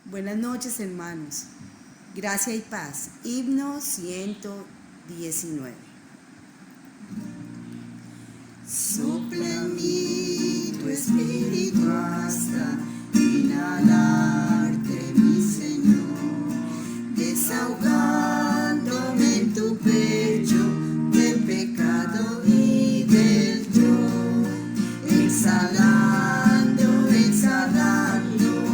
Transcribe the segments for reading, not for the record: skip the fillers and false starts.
Buenas noches, hermanos. Gracia y paz. Himno 119. Sopla en mí tu espíritu hasta inhalarte, mi Señor, desahogándome en tu pecho del pecado y del yo, exhalando, exhalando,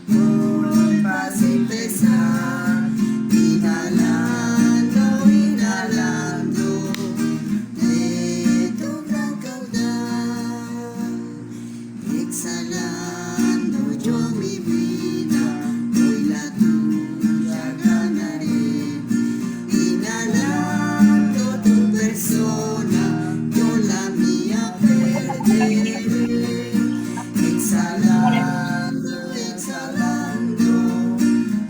culpas sin pesar, inhalando, inhalando de tu gran caudal, exhalando yo mi vida, hoy la tuya ganaré, inhalando tu persona, yo la mía perderé, exhalando, exhalando,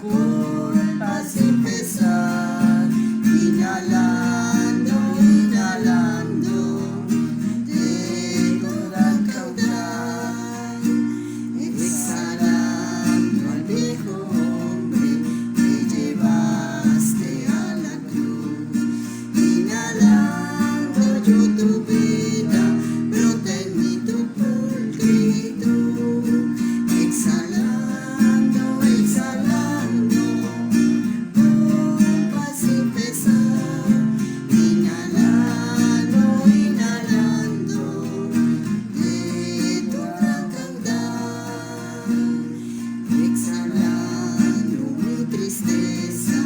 culpa sin pesar, inhalando, inhalando de tu gran caudal, exhalando al viejo hombre que llevaste a la cruz, inhalando yo tu vida, brota en mí tu pulcritud, exhalando, exhalando, culpa sin pesar, inhalando, inhalando de tu gran caudal, exhalando mi tristeza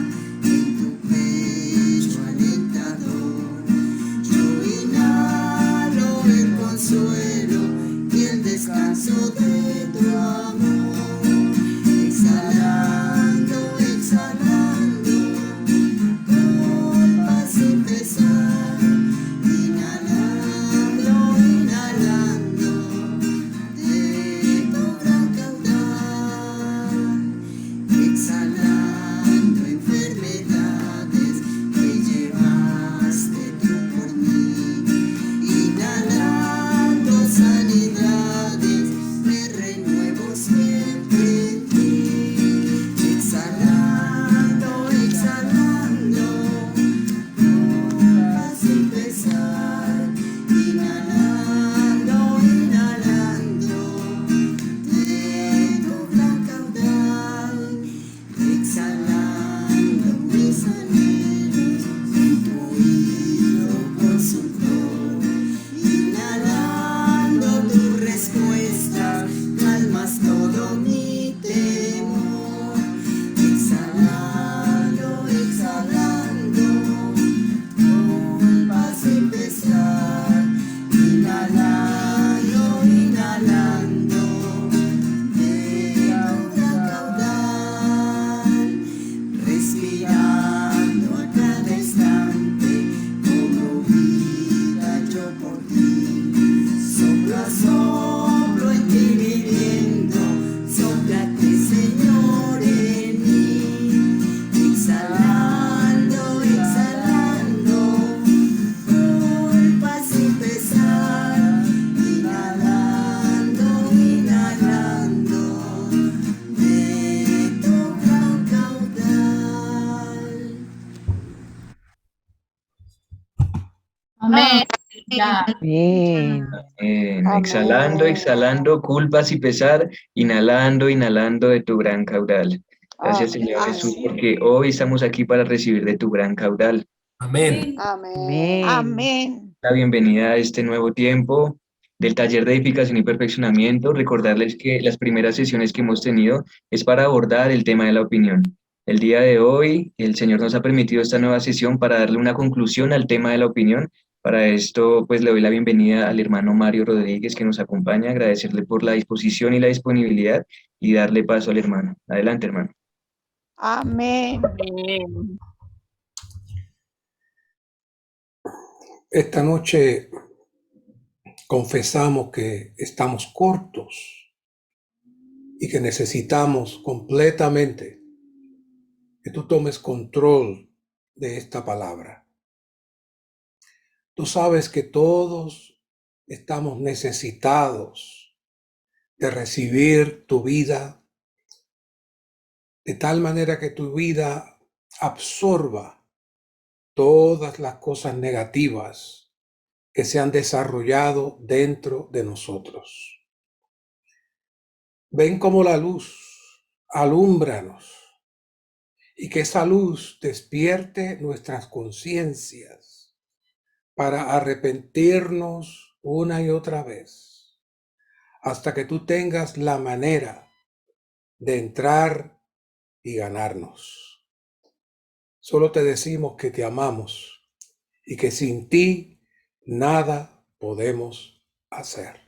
en tu pecho alentador, yo inhalo el consuelo y el descanso de tu amor, exhalando, exhalando, culpa sin pesar, inhalando, inhalando de tu gran caudal, exhalando enfermedades que llevaste tú por mí, inhalando sanidades, me renuevo siempre en ti, exhalando, exhalando, culpa sin pesar, inhalando, inhalando de tu gran caudal, exhalando mis anhelos en tu oído consultor, inhalando tus respuestas, calmas todo mi temor, exhalando, exhalando, culpa sin pesar, inhalando, inhalando de tu gran caudal, respirando a cada instante como vida yo por ti, soplo a soplo en ti viviendo, sóplate Señor en mí, exhalando, exhalando, culpa sin pesar, inhalando, inhalando de tu gran caudal. Amén. Ya. Bien. Exhalando, Amén. exhalando, culpas y pesar, inhalando, inhalando de tu gran caudal. Gracias, Señor Jesús, Amén. porque hoy estamos aquí para recibir de tu gran caudal. Amén. Amén. Amén. La bienvenida a este nuevo tiempo del taller de edificación y perfeccionamiento. Recordarles que las primeras sesiones que hemos tenido es para abordar el tema de la opinión. El día de hoy, el Señor nos ha permitido esta nueva sesión para darle una conclusión al tema de la opinión. Para esto, pues le doy la bienvenida al hermano Mario Rodríguez que nos acompaña, agradecerle por la disposición y la disponibilidad y darle paso al hermano. Adelante, hermano. Amén. Amén. Esta noche confesamos que estamos cortos y que necesitamos completamente que tú tomes control de esta palabra. Tú sabes que todos estamos necesitados de recibir tu vida, de tal manera que tu vida absorba todas las cosas negativas que se han desarrollado dentro de nosotros. Ven como la luz, alúmbranos, y que esa luz despierte nuestras conciencias para arrepentirnos una y otra vez, hasta que tú tengas la manera de entrar y ganarnos. Solo te decimos que te amamos y que sin ti nada podemos hacer.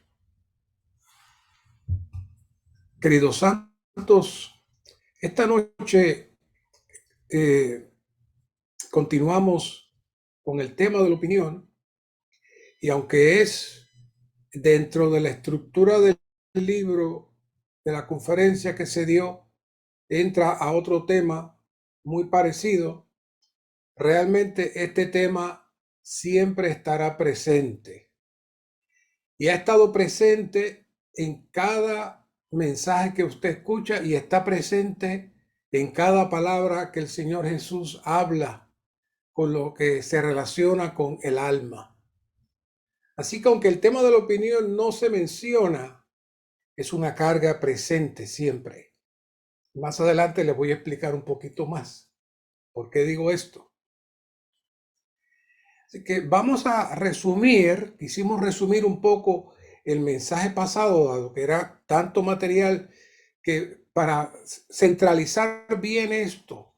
Queridos santos, esta noche continuamos con el tema de la opinión, y aunque es dentro de la estructura del libro de la conferencia que se dio, entra a otro tema muy parecido, realmente este tema siempre estará presente y ha estado presente en cada mensaje que usted escucha y está presente en cada palabra que el Señor Jesús habla con lo que se relaciona con el alma. Así que aunque el tema de la opinión no se menciona, es una carga presente siempre. Más adelante les voy a explicar un poquito más por qué digo esto. Así que vamos a resumir, quisimos resumir un poco el mensaje pasado, dado que era tanto material, que para centralizar bien esto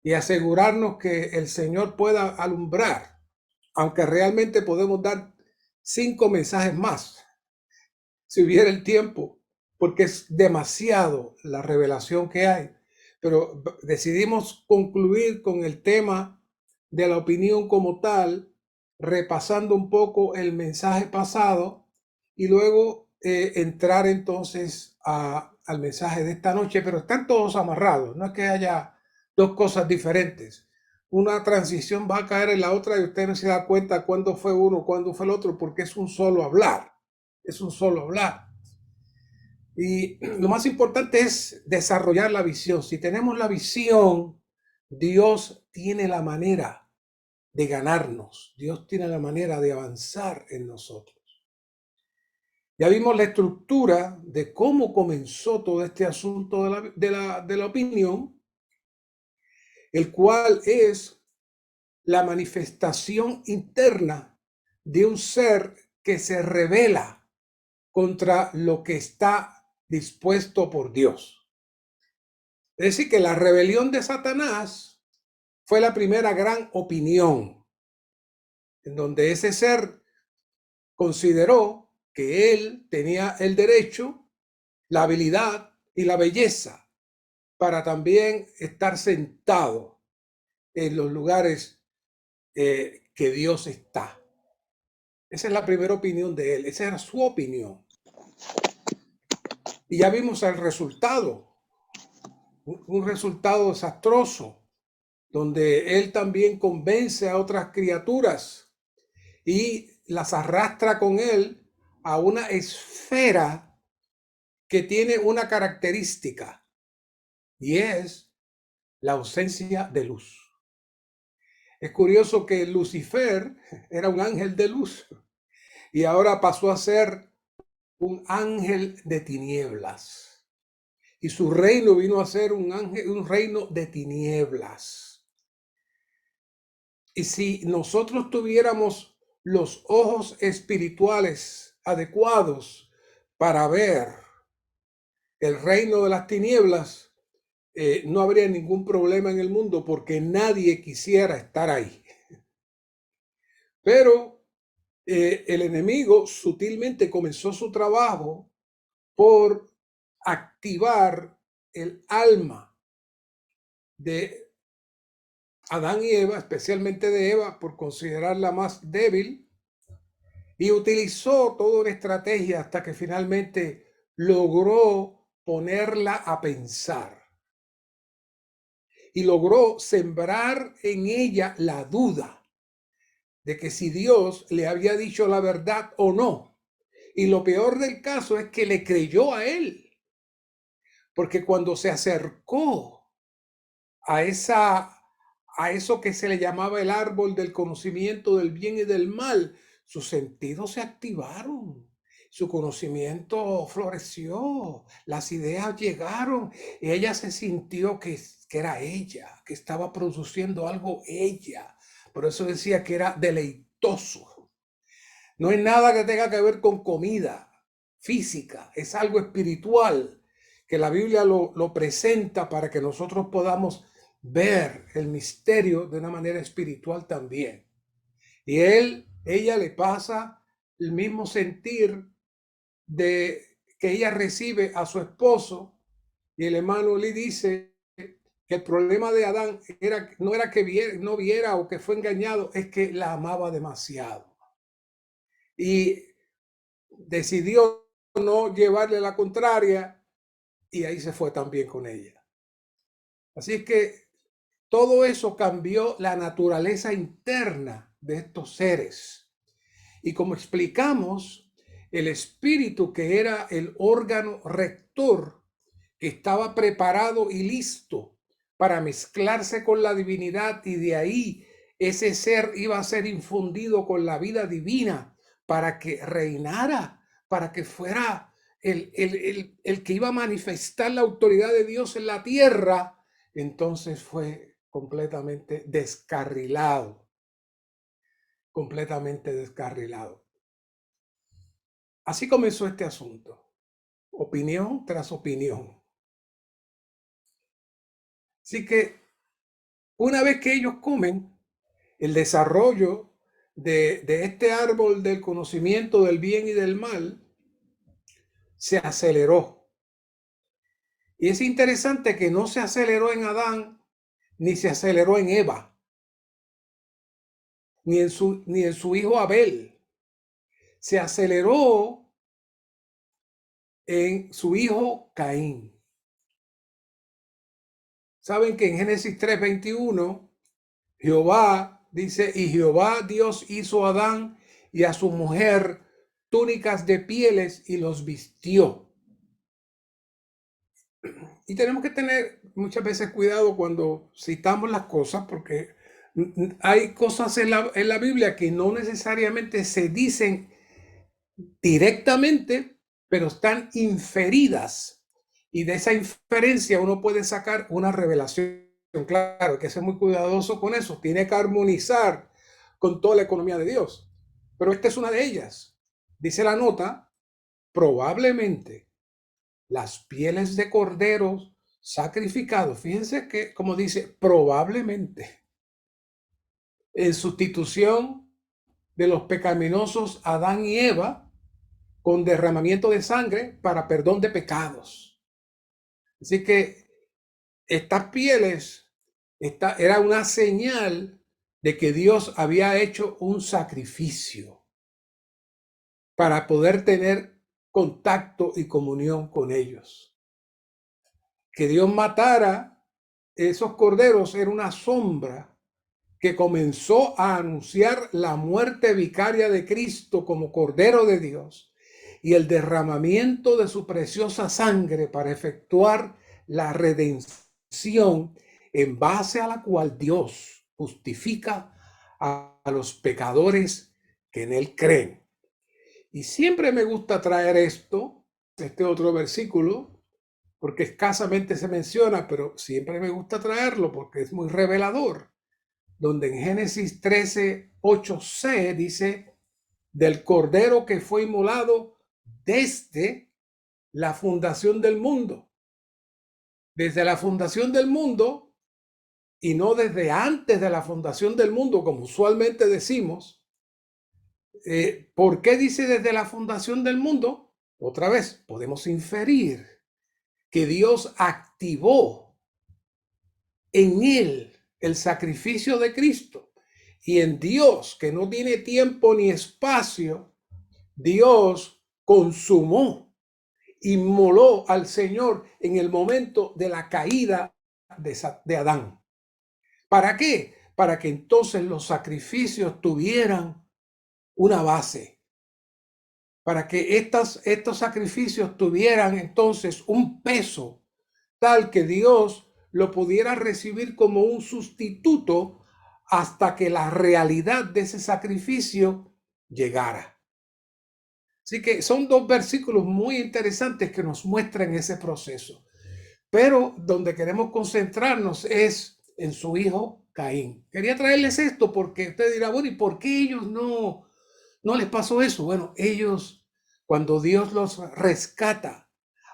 y asegurarnos que el Señor pueda alumbrar, aunque realmente podemos dar 5 mensajes más, si hubiera el tiempo, porque es demasiado la revelación que hay. Pero decidimos concluir con el tema de la opinión como tal, repasando un poco el mensaje pasado y luego entrar entonces al mensaje de esta noche, pero están todos amarrados, no es que haya dos cosas diferentes. Una transición va a caer en la otra y usted no se da cuenta cuándo fue uno, cuándo fue el otro, porque es un solo hablar, es un solo hablar. Y lo más importante es desarrollar la visión. Si tenemos la visión, Dios tiene la manera de ganarnos. Dios tiene la manera de avanzar en nosotros. Ya vimos la estructura de cómo comenzó todo este asunto de la opinión, el cual es la manifestación interna de un ser que se rebela contra lo que está dispuesto por Dios. Es decir, que la rebelión de Satanás fue la primera gran opinión, en donde ese ser consideró que él tenía el derecho, la habilidad y la belleza para también estar sentado en los lugares que Dios está. Esa es la primera opinión de él, esa era su opinión. Y ya vimos el resultado, un resultado desastroso, donde él también convence a otras criaturas y las arrastra con él a una esfera que tiene una característica, y es la ausencia de luz. Es curioso que Lucifer era un ángel de luz y ahora pasó a ser un ángel de tinieblas. Y su reino vino a ser un reino de tinieblas. Y si nosotros tuviéramos los ojos espirituales adecuados para ver el reino de las tinieblas, no habría ningún problema en el mundo porque nadie quisiera estar ahí. Pero el enemigo sutilmente comenzó su trabajo por activar el alma de Adán y Eva, especialmente de Eva, por considerarla más débil, y utilizó toda una estrategia hasta que finalmente logró ponerla a pensar. Y logró sembrar en ella la duda de que si Dios le había dicho la verdad o no. Y lo peor del caso es que le creyó a él. porque cuando se acercó a eso que se le llamaba el árbol del conocimiento del bien y del mal, sus sentidos se activaron, su conocimiento floreció, las ideas llegaron y ella se sintió que era ella, que estaba produciendo algo ella. Por eso decía que era deleitoso. No es nada que tenga que ver con comida física, es algo espiritual que la Biblia lo presenta para que nosotros podamos ver el misterio de una manera espiritual también. Y ella le pasa el mismo sentir de que ella recibe a su esposo, y el hermano le dice que el problema de Adán no era que no viera o que fue engañado, es que la amaba demasiado. Y decidió no llevarle la contraria y ahí se fue también con ella. Así es que todo eso cambió la naturaleza interna de estos seres. Y como explicamos, el espíritu, que era el órgano rector, que estaba preparado y listo para mezclarse con la divinidad, y de ahí ese ser iba a ser infundido con la vida divina para que reinara, para que fuera el que iba a manifestar la autoridad de Dios en la tierra. Entonces fue completamente descarrilado, completamente descarrilado. Así comenzó este asunto, opinión tras opinión. Así que una vez que ellos comen, el desarrollo de este árbol del conocimiento del bien y del mal se aceleró. Y es interesante que no se aceleró en Adán, ni se aceleró en Eva, ni en su hijo Abel. Se aceleró en su hijo Caín. Saben que en Génesis 3:21, Jehová dice, y Jehová Dios hizo a Adán y a su mujer túnicas de pieles y los vistió. Y tenemos que tener muchas veces cuidado cuando citamos las cosas, porque hay cosas en la Biblia que no necesariamente se dicen directamente, pero están inferidas. Y de esa inferencia uno puede sacar una revelación. Claro, hay que ser muy cuidadoso con eso. Tiene que armonizar con toda la economía de Dios. Pero esta es una de ellas. Dice la nota, probablemente las pieles de corderos sacrificados. Fíjense que, como dice, probablemente, en sustitución de los pecaminosos Adán y Eva, con derramamiento de sangre para perdón de pecados. Así que estas pieles era una señal de que Dios había hecho un sacrificio para poder tener contacto y comunión con ellos. Que Dios matara esos corderos era una sombra que comenzó a anunciar la muerte vicaria de Cristo como Cordero de Dios y el derramamiento de su preciosa sangre para efectuar la redención, en base a la cual Dios justifica a los pecadores que en él creen. Y siempre me gusta traer este otro versículo, porque escasamente se menciona, pero siempre me gusta traerlo porque es muy revelador, donde en Génesis 13:8c dice, del cordero que fue inmolado desde la fundación del mundo. Desde la fundación del mundo, y no desde antes de la fundación del mundo, como usualmente decimos. ¿Por qué dice desde la fundación del mundo? Otra vez, podemos inferir que Dios activó en él el sacrificio de Cristo. Y en Dios, que no tiene tiempo ni espacio, Dios consumó, inmoló al Señor en el momento de la caída de Adán. ¿Para qué? Para que entonces los sacrificios tuvieran una base. Para que estos sacrificios tuvieran entonces un peso tal que Dios lo pudiera recibir como un sustituto hasta que la realidad de ese sacrificio llegara. Así que son dos versículos muy interesantes que nos muestran ese proceso. Pero donde queremos concentrarnos es en su hijo Caín. Quería traerles esto porque usted dirá, bueno, ¿y por qué ellos no les pasó eso? Bueno, ellos, cuando Dios los rescata,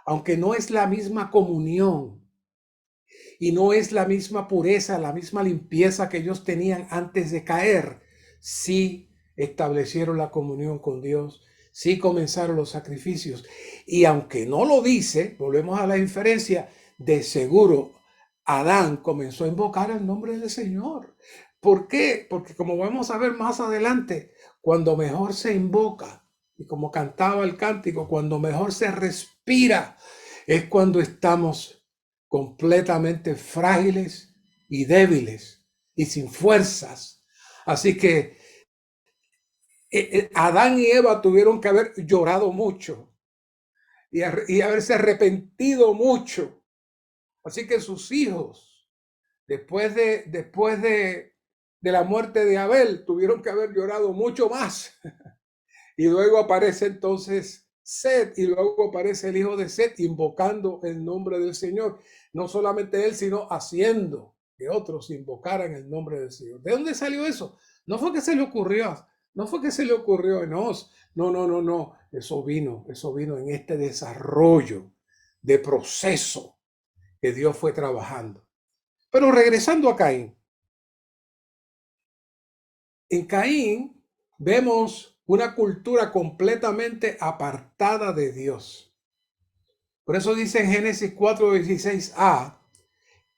aunque no es la misma comunión y no es la misma pureza, la misma limpieza que ellos tenían antes de caer, sí establecieron la comunión con Dios, sí comenzaron los sacrificios. Y aunque no lo dice, volvemos a la inferencia, de seguro Adán comenzó a invocar el nombre del Señor. ¿Por qué? Porque como vamos a ver más adelante, cuando mejor se invoca, y como cantaba el cántico, cuando mejor se respira, es cuando estamos completamente frágiles y débiles y sin fuerzas. Así que Adán y Eva tuvieron que haber llorado mucho y haberse arrepentido mucho. Así que sus hijos, después de la muerte de Abel, tuvieron que haber llorado mucho más. Y luego aparece entonces Set, y luego aparece el hijo de Set invocando el nombre del Señor. No solamente él, sino haciendo que otros invocaran el nombre del Señor. ¿De dónde salió eso? No fue que se le ocurrió, no fue que se le ocurrió a Enos. No. Eso vino en este desarrollo de proceso que Dios fue trabajando. Pero regresando a Caín. En Caín vemos una cultura completamente apartada de Dios. Por eso dice en Génesis 4:16a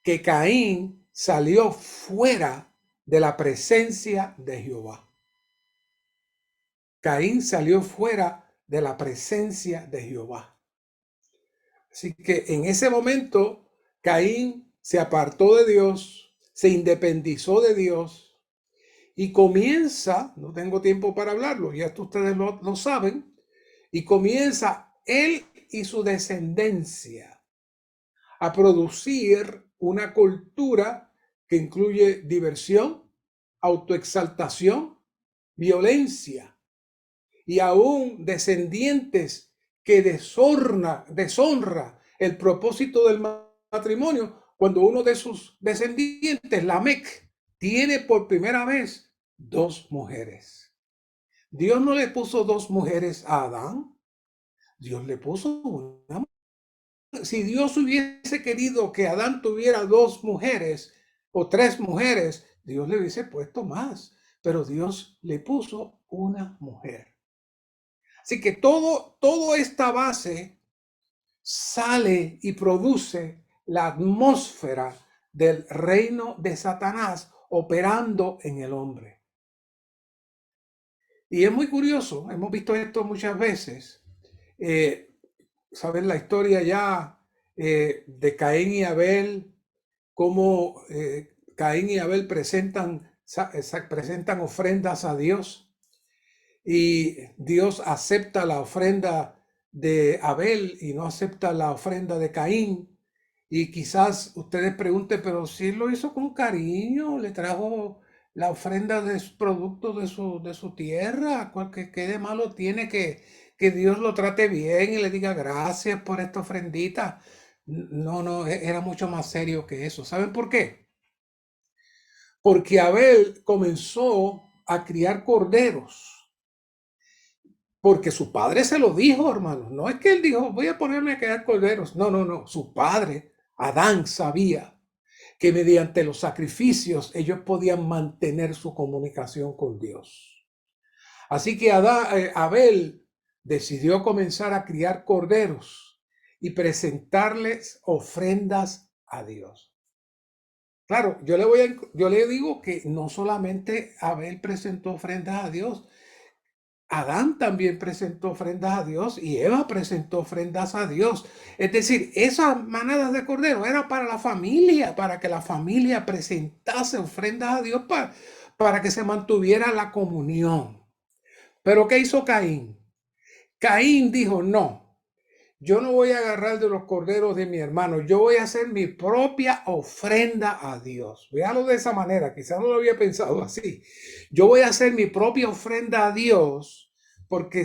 que Caín salió fuera de la presencia de Jehová. Caín salió fuera de la presencia de Jehová. Así que en ese momento Caín se apartó de Dios, se independizó de Dios y comienza, no tengo tiempo para hablarlo, ya ustedes lo saben, y comienza él y su descendencia a producir una cultura que incluye diversión, autoexaltación, violencia y aún descendientes que deshonra el propósito del matrimonio cuando uno de sus descendientes, Lamec, tiene por primera vez 2 mujeres. Dios no le puso 2 mujeres a Adán, Dios le puso una mujer. Si Dios hubiese querido que Adán tuviera 2 mujeres o 3 mujeres, Dios le hubiese puesto más, pero Dios le puso una mujer. Así que todo esta base sale y produce la atmósfera del reino de Satanás operando en el hombre. Y es muy curioso, hemos visto esto muchas veces. Saben la historia ya de Caín y Abel, cómo Caín y Abel presentan ofrendas a Dios. Y Dios acepta la ofrenda de Abel y no acepta la ofrenda de Caín. Y quizás ustedes pregunten, pero si él lo hizo con cariño, le trajo la ofrenda de productos de su tierra, ¿qué de malo tiene que Dios lo trate bien y le diga gracias por esta ofrendita? No, era mucho más serio que eso. ¿Saben por qué? Porque Abel comenzó a criar corderos. Porque su padre se lo dijo, hermanos. No es que él dijo, voy a ponerme a criar corderos. No. Su padre, Adán, sabía que mediante los sacrificios ellos podían mantener su comunicación con Dios. Así que Abel decidió comenzar a criar corderos y presentarles ofrendas a Dios. Claro, yo le digo que no solamente Abel presentó ofrendas a Dios, Adán también presentó ofrendas a Dios y Eva presentó ofrendas a Dios. Es decir, esas manadas de cordero era para la familia, para que la familia presentase ofrendas a Dios para que se mantuviera la comunión. Pero ¿qué hizo Caín? Caín dijo, no, yo no voy a agarrar de los corderos de mi hermano, yo voy a hacer mi propia ofrenda a Dios. Véalo de esa manera, quizás no lo había pensado así. Yo voy a hacer mi propia ofrenda a Dios, porque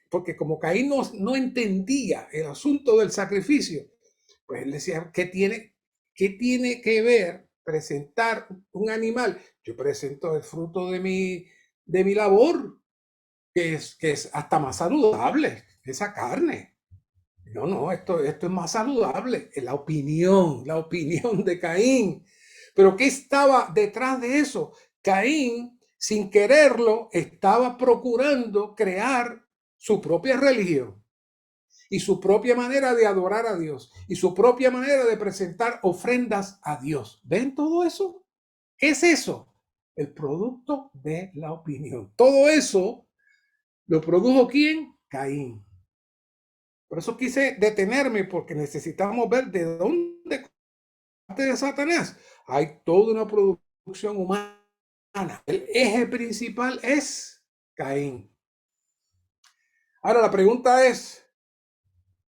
porque como Caín no entendía el asunto del sacrificio, pues él decía, qué tiene que ver presentar un animal? Yo presento el fruto de mi labor, que es hasta más saludable que esa carne. No, esto es más saludable. La opinión de Caín. Pero ¿qué estaba detrás de eso? Caín, sin quererlo, estaba procurando crear su propia religión y su propia manera de adorar a Dios y su propia manera de presentar ofrendas a Dios. ¿Ven todo eso? ¿Qué es eso? El producto de la opinión. Todo eso lo produjo ¿quién? Caín. Por eso quise detenerme, porque necesitamos ver de dónde parte de Satanás hay toda una producción humana. El eje principal es Caín. Ahora la pregunta es,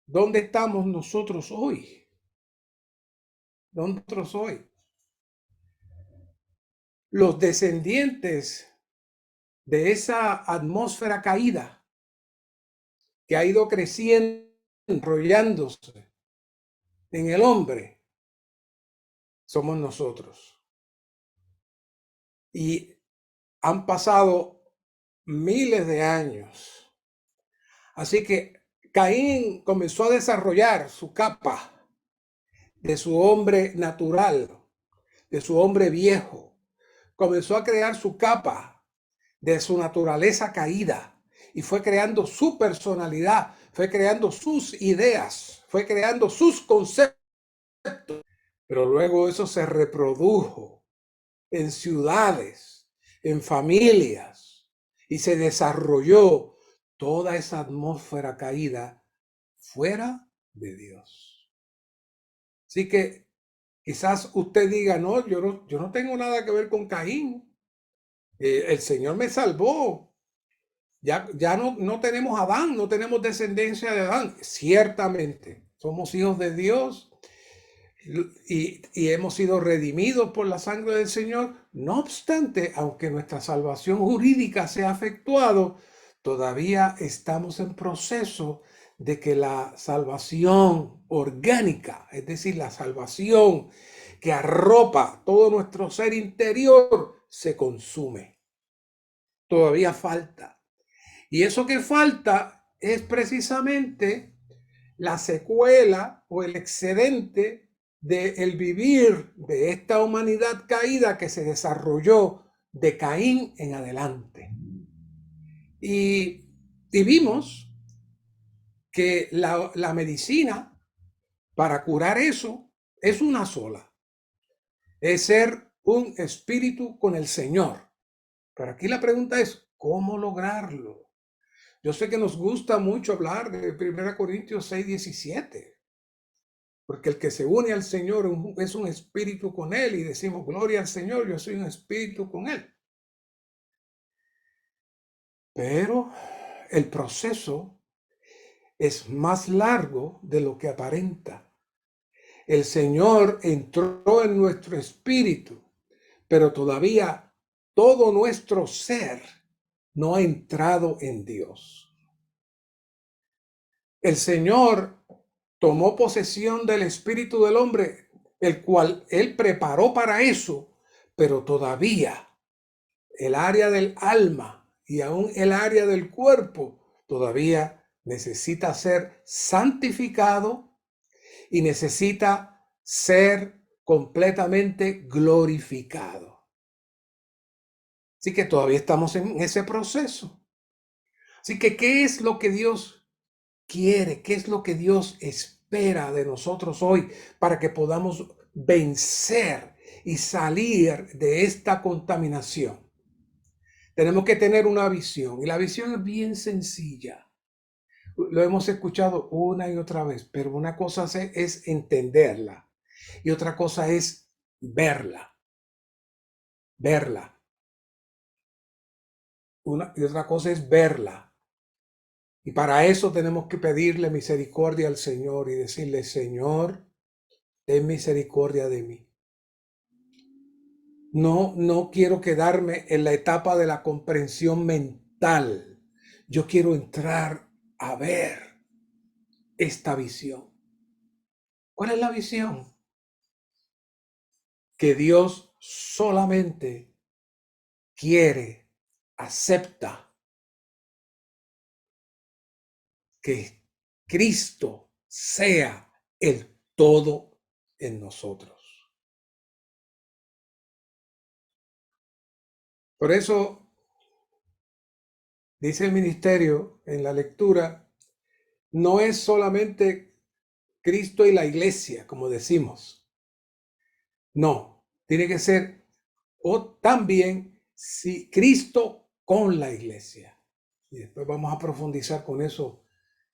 ¿dónde estamos nosotros hoy? ¿Dónde nosotros hoy? Los descendientes de esa atmósfera caída que ha ido creciendo, enrollándose en el hombre, somos nosotros. Y han pasado miles de años. Así que Caín comenzó a desarrollar su capa de su hombre natural, de su hombre viejo. Comenzó a crear su capa de su naturaleza caída y fue creando su personalidad, fue creando sus ideas, fue creando sus conceptos. Pero luego eso se reprodujo en ciudades, en familias, y se desarrolló toda esa atmósfera caída fuera de Dios. Así que quizás usted diga, no, yo no tengo nada que ver con Caín. El Señor me salvó. Ya no tenemos Adán, no tenemos descendencia de Adán. Ciertamente, somos hijos de Dios y hemos sido redimidos por la sangre del Señor. No obstante, aunque nuestra salvación jurídica se ha efectuado, todavía estamos en proceso de que la salvación orgánica, es decir, la salvación que arropa todo nuestro ser interior, se consume. Todavía falta. Y eso que falta es precisamente la secuela o el excedente del vivir de esta humanidad caída que se desarrolló de Caín en adelante. Y vimos que la medicina para curar eso es una sola. Es ser un espíritu con el Señor. Pero aquí la pregunta es, ¿cómo lograrlo? Yo sé que nos gusta mucho hablar de 1 Corintios 6:17. Porque el que se une al Señor es un espíritu con Él y decimos, gloria al Señor, yo soy un espíritu con Él. Pero el proceso es más largo de lo que aparenta. El Señor entró en nuestro espíritu, pero todavía todo nuestro ser no ha entrado en Dios. El Señor tomó posesión del espíritu del hombre, el cual Él preparó para eso, pero todavía el área del alma y aún el área del cuerpo todavía necesita ser santificado y necesita ser completamente glorificado. Así que todavía estamos en ese proceso. Así que, ¿qué es lo que Dios quiere? ¿Qué es lo que Dios espera de nosotros hoy para que podamos vencer y salir de esta contaminación? Tenemos que tener una visión y la visión es bien sencilla. Lo hemos escuchado una y otra vez, pero una cosa es entenderla y otra cosa es verla. Y otra cosa es verla. Y para eso tenemos que pedirle misericordia al Señor y decirle, Señor, ten misericordia de mí. No quiero quedarme en la etapa de la comprensión mental. Yo quiero entrar a ver esta visión. ¿Cuál es la visión? Que Dios solamente quiere, acepta que Cristo sea el todo en nosotros. Por eso dice el ministerio en la lectura, no es solamente Cristo y la iglesia, como decimos. No, tiene que ser también si Cristo con la iglesia. Y después vamos a profundizar con eso,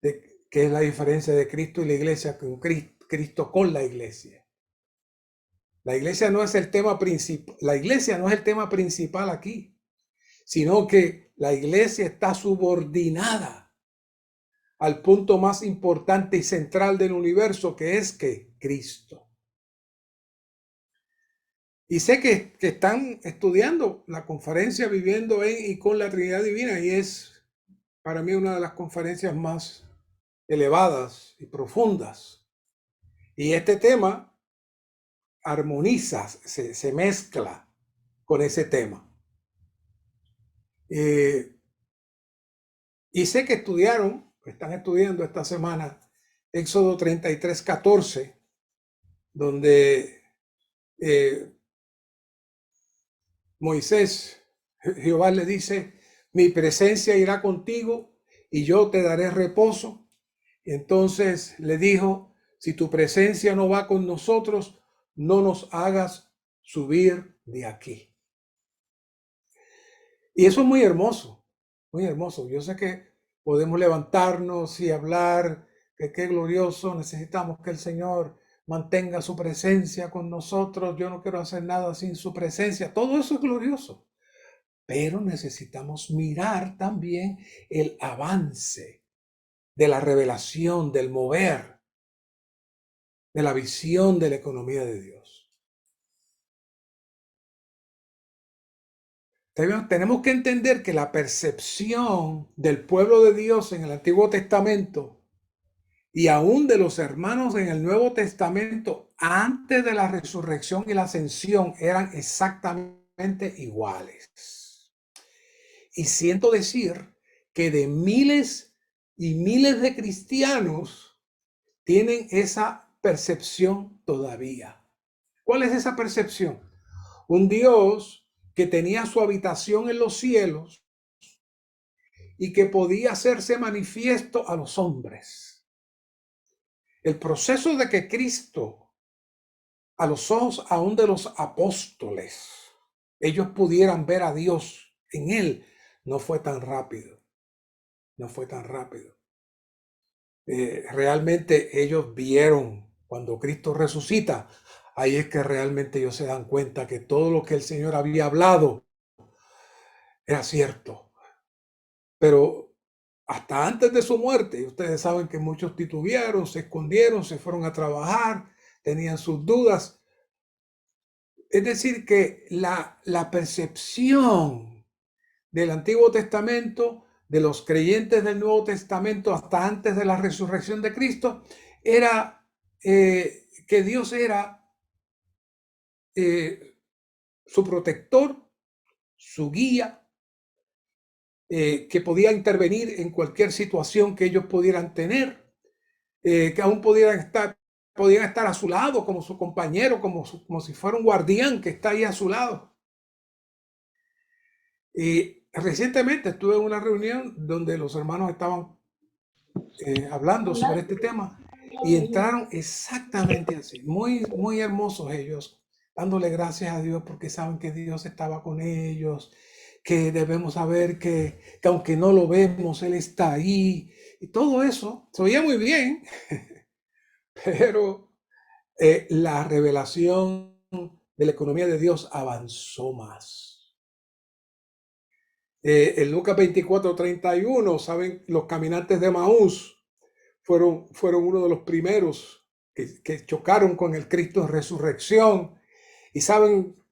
de qué es la diferencia de Cristo y la iglesia, con Cristo con la iglesia. La iglesia no es el tema principal, la iglesia no es el tema principal aquí, sino que la iglesia está subordinada al punto más importante y central del universo, que es que Cristo. Y sé que están estudiando la conferencia Viviendo en y con la Trinidad Divina, y es para mí una de las conferencias más elevadas y profundas. Y este tema armoniza, se mezcla con ese tema. Y sé que están estudiando esta semana Éxodo 33:14, donde Moisés, Jehová le dice, mi presencia irá contigo y yo te daré reposo. Y entonces le dijo, si tu presencia no va con nosotros, no nos hagas subir de aquí. Y eso es muy hermoso, muy hermoso. Yo sé que podemos levantarnos y hablar que qué glorioso, necesitamos que el Señor mantenga su presencia con nosotros. Yo no quiero hacer nada sin su presencia. Todo eso es glorioso. Pero necesitamos mirar también el avance de la revelación, del mover, de la visión de la economía de Dios. Tenemos que entender que la percepción del pueblo de Dios en el Antiguo Testamento y aún de los hermanos en el Nuevo Testamento antes de la resurrección y la ascensión eran exactamente iguales. Y siento decir que de miles y miles de cristianos tienen esa percepción todavía. ¿Cuál es esa percepción? Un Dios que tenía su habitación en los cielos y que podía hacerse manifiesto a los hombres. El proceso de que Cristo, a los ojos aún de los apóstoles, ellos pudieran ver a Dios en él, no fue tan rápido. No fue tan rápido. Realmente ellos vieron cuando Cristo resucita, ahí es que realmente ellos se dan cuenta que todo lo que el Señor había hablado era cierto. Pero hasta antes de su muerte, ustedes saben que muchos titubearon, se escondieron, se fueron a trabajar, tenían sus dudas. Es decir, que la percepción del Antiguo Testamento, de los creyentes del Nuevo Testamento hasta antes de la resurrección de Cristo, era que Dios era su protector, su guía, que podía intervenir en cualquier situación que ellos pudieran tener, que aún podían estar a su lado como su compañero, como si fuera un guardián que está ahí a su lado. Y recientemente estuve en una reunión donde los hermanos estaban hablando sobre este tema y entraron exactamente así, muy, muy hermosos ellos, dándole gracias a Dios porque saben que Dios estaba con ellos, que debemos saber que aunque no lo vemos, Él está ahí, y todo eso se oía muy bien, pero la revelación de la economía de Dios avanzó más. En Lucas 24:31, saben, los caminantes de Maús fueron uno de los primeros que chocaron con el Cristo en resurrección. Y saben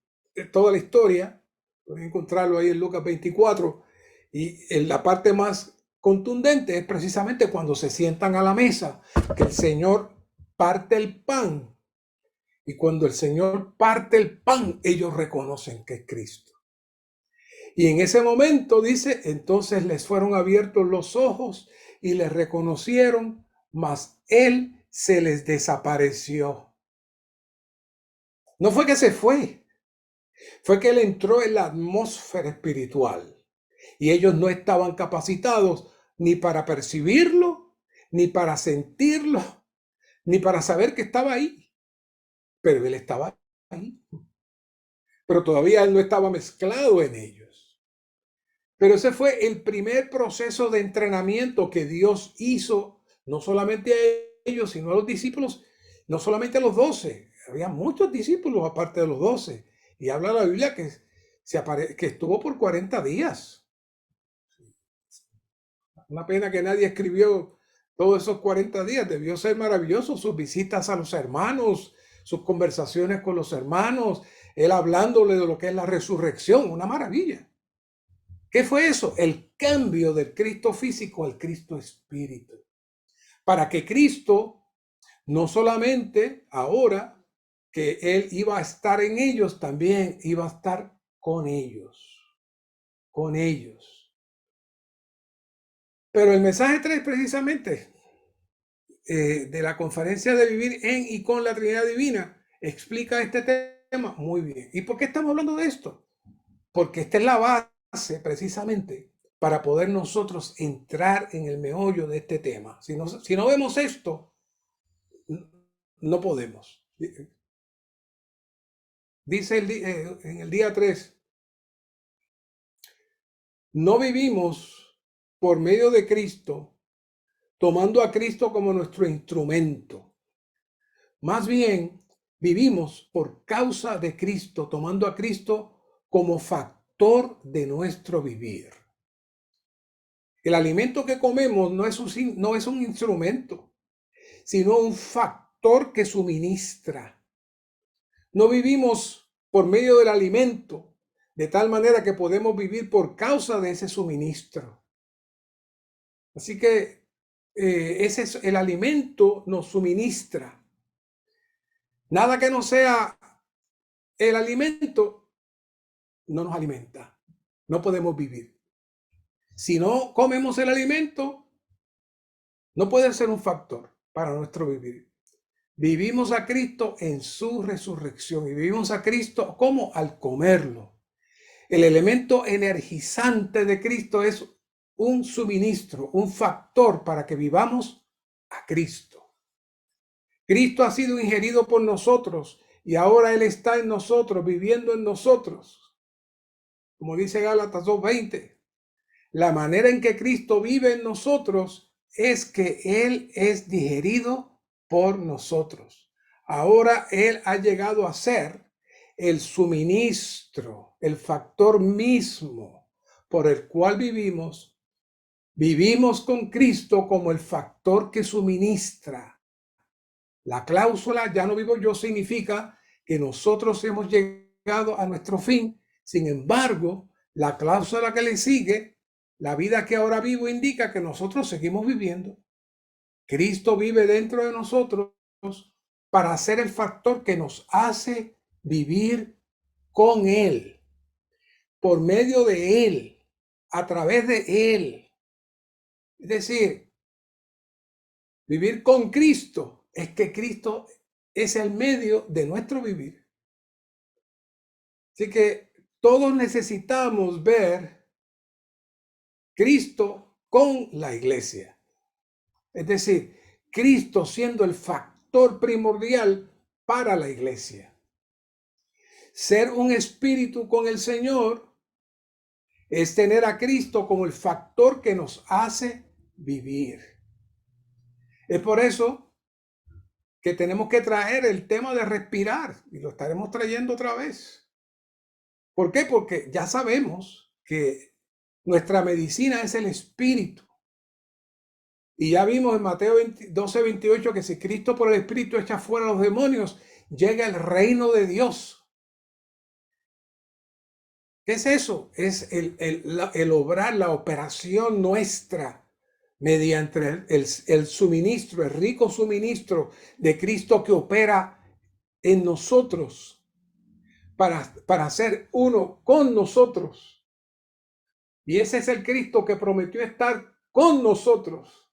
toda la historia, pueden encontrarlo ahí en Lucas 24. Y en la parte más contundente es precisamente cuando se sientan a la mesa, que el Señor parte el pan. Y cuando el Señor parte el pan, ellos reconocen que es Cristo. Y en ese momento dice, entonces les fueron abiertos los ojos y les reconocieron, mas Él se les desapareció. No fue que se fue, fue que Él entró en la atmósfera espiritual y ellos no estaban capacitados ni para percibirlo, ni para sentirlo, ni para saber que estaba ahí. Pero Él estaba ahí. Pero todavía Él no estaba mezclado en ellos. Pero ese fue el primer proceso de entrenamiento que Dios hizo, no solamente a ellos, sino a los discípulos, no solamente a los 12. Había muchos discípulos aparte de los 12. Y habla la Biblia que estuvo por 40 días. Una pena que nadie escribió todos esos 40 días. Debió ser maravilloso sus visitas a los hermanos, sus conversaciones con los hermanos, él hablándole de lo que es la resurrección. Una maravilla. ¿Qué fue eso? El cambio del Cristo físico al Cristo espíritu. Para que Cristo, no solamente ahora que Él iba a estar en ellos, también iba a estar con ellos. Con ellos. Pero el mensaje 3 precisamente de la conferencia de vivir en y con la Trinidad Divina explica este tema muy bien. ¿Y por qué estamos hablando de esto? Porque esta es la base precisamente para poder nosotros entrar en el meollo de este tema. Si no vemos esto, no podemos. Dice en el día 3, no vivimos por medio de Cristo, tomando a Cristo como nuestro instrumento. Más bien, vivimos por causa de Cristo, tomando a Cristo como factor de nuestro vivir. El alimento que comemos no es un instrumento, sino un factor que suministra. No vivimos por medio del alimento, de tal manera que podemos vivir por causa de ese suministro. Así que el alimento nos suministra. Nada que no sea el alimento no nos alimenta. No podemos vivir. Si no comemos el alimento, no puede ser un factor para nuestro vivir. Vivimos a Cristo en su resurrección y vivimos a Cristo como al comerlo. El elemento energizante de Cristo es un suministro, un factor para que vivamos a Cristo. Cristo ha sido ingerido por nosotros y ahora Él está en nosotros, viviendo en nosotros. Como dice Gálatas 2:20, la manera en que Cristo vive en nosotros es que Él es digerido por nosotros. Ahora Él ha llegado a ser el suministro, el factor mismo por el cual vivimos. Vivimos con Cristo como el factor que suministra. La cláusula "ya no vivo yo" significa que nosotros hemos llegado a nuestro fin. Sin embargo, la cláusula que le sigue, la vida que ahora vivo, indica que nosotros seguimos viviendo. Cristo vive dentro de nosotros para ser el factor que nos hace vivir con Él, por medio de Él, a través de Él. Es decir, vivir con Cristo es que Cristo es el medio de nuestro vivir. Así que todos necesitamos ver Cristo con la iglesia. Es decir, Cristo siendo el factor primordial para la iglesia. Ser un espíritu con el Señor es tener a Cristo como el factor que nos hace vivir. Es por eso que tenemos que traer el tema de respirar, y lo estaremos trayendo otra vez. ¿Por qué? Porque ya sabemos que Nuestra medicina es el Espíritu. Y ya vimos en Mateo 12:28 que si Cristo por el Espíritu echa fuera a los demonios, llega el reino de Dios. ¿Qué es eso? Es el obrar, la operación nuestra mediante el suministro, el rico suministro de Cristo que opera en nosotros para ser uno con nosotros. Y ese es el Cristo que prometió estar con nosotros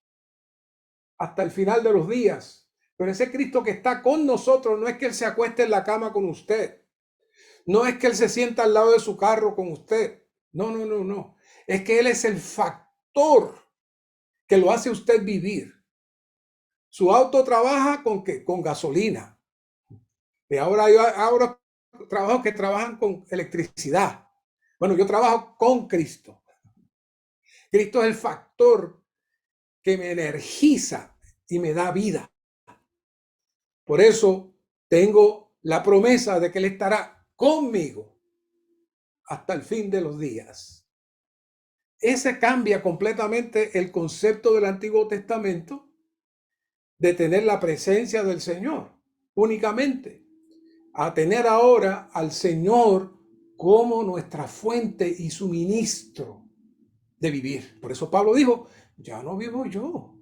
hasta el final de los días. Pero ese Cristo que está con nosotros no es que Él se acueste en la cama con usted. No es que Él se sienta al lado de su carro con usted. No, no, no, no. Es que Él es el factor que lo hace usted vivir. Su auto trabaja ¿con qué? Con gasolina. Y ahora trabajos que trabajan con electricidad. Bueno, yo trabajo con Cristo. Cristo es el factor que me energiza y me da vida. Por eso tengo la promesa de que Él estará conmigo hasta el fin de los días. Ese cambia completamente el concepto del Antiguo Testamento de tener la presencia del Señor únicamente, a tener ahora al Señor como nuestra fuente y suministro de vivir. Por eso Pablo dijo, ya no vivo yo.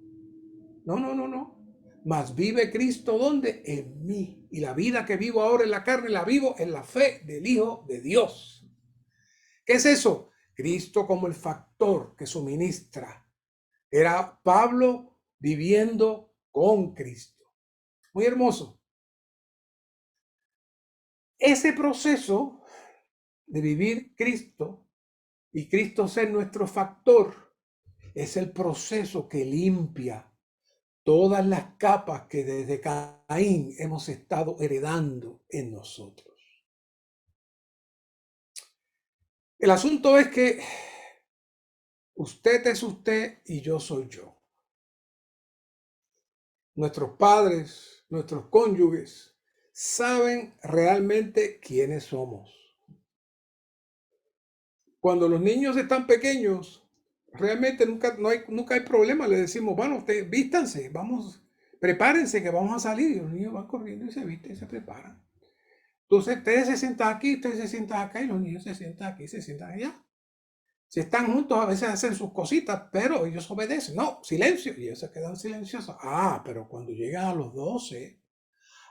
No. Mas vive Cristo, ¿dónde? En mí. Y la vida que vivo ahora en la carne, la vivo en la fe del Hijo de Dios. ¿Qué es eso? Cristo como el factor que suministra. Era Pablo viviendo con Cristo. Muy hermoso. Ese proceso de vivir Cristo y Cristo ser nuestro factor es el proceso que limpia todas las capas que desde Caín hemos estado heredando en nosotros. El asunto es que usted es usted y yo soy yo. Nuestros padres, nuestros cónyuges, saben realmente quiénes somos. Cuando los niños están pequeños, realmente nunca hay problema. Le decimos, bueno, vístanse, vamos, prepárense que vamos a salir. Y los niños van corriendo y se visten y se preparan. Entonces, ustedes se sientan aquí, ustedes se sientan acá y los niños se sientan aquí, se sientan allá. Si están juntos, a veces hacen sus cositas, pero ellos obedecen. No, silencio. Y ellos se quedan silenciosos. Pero cuando llegan a los 12,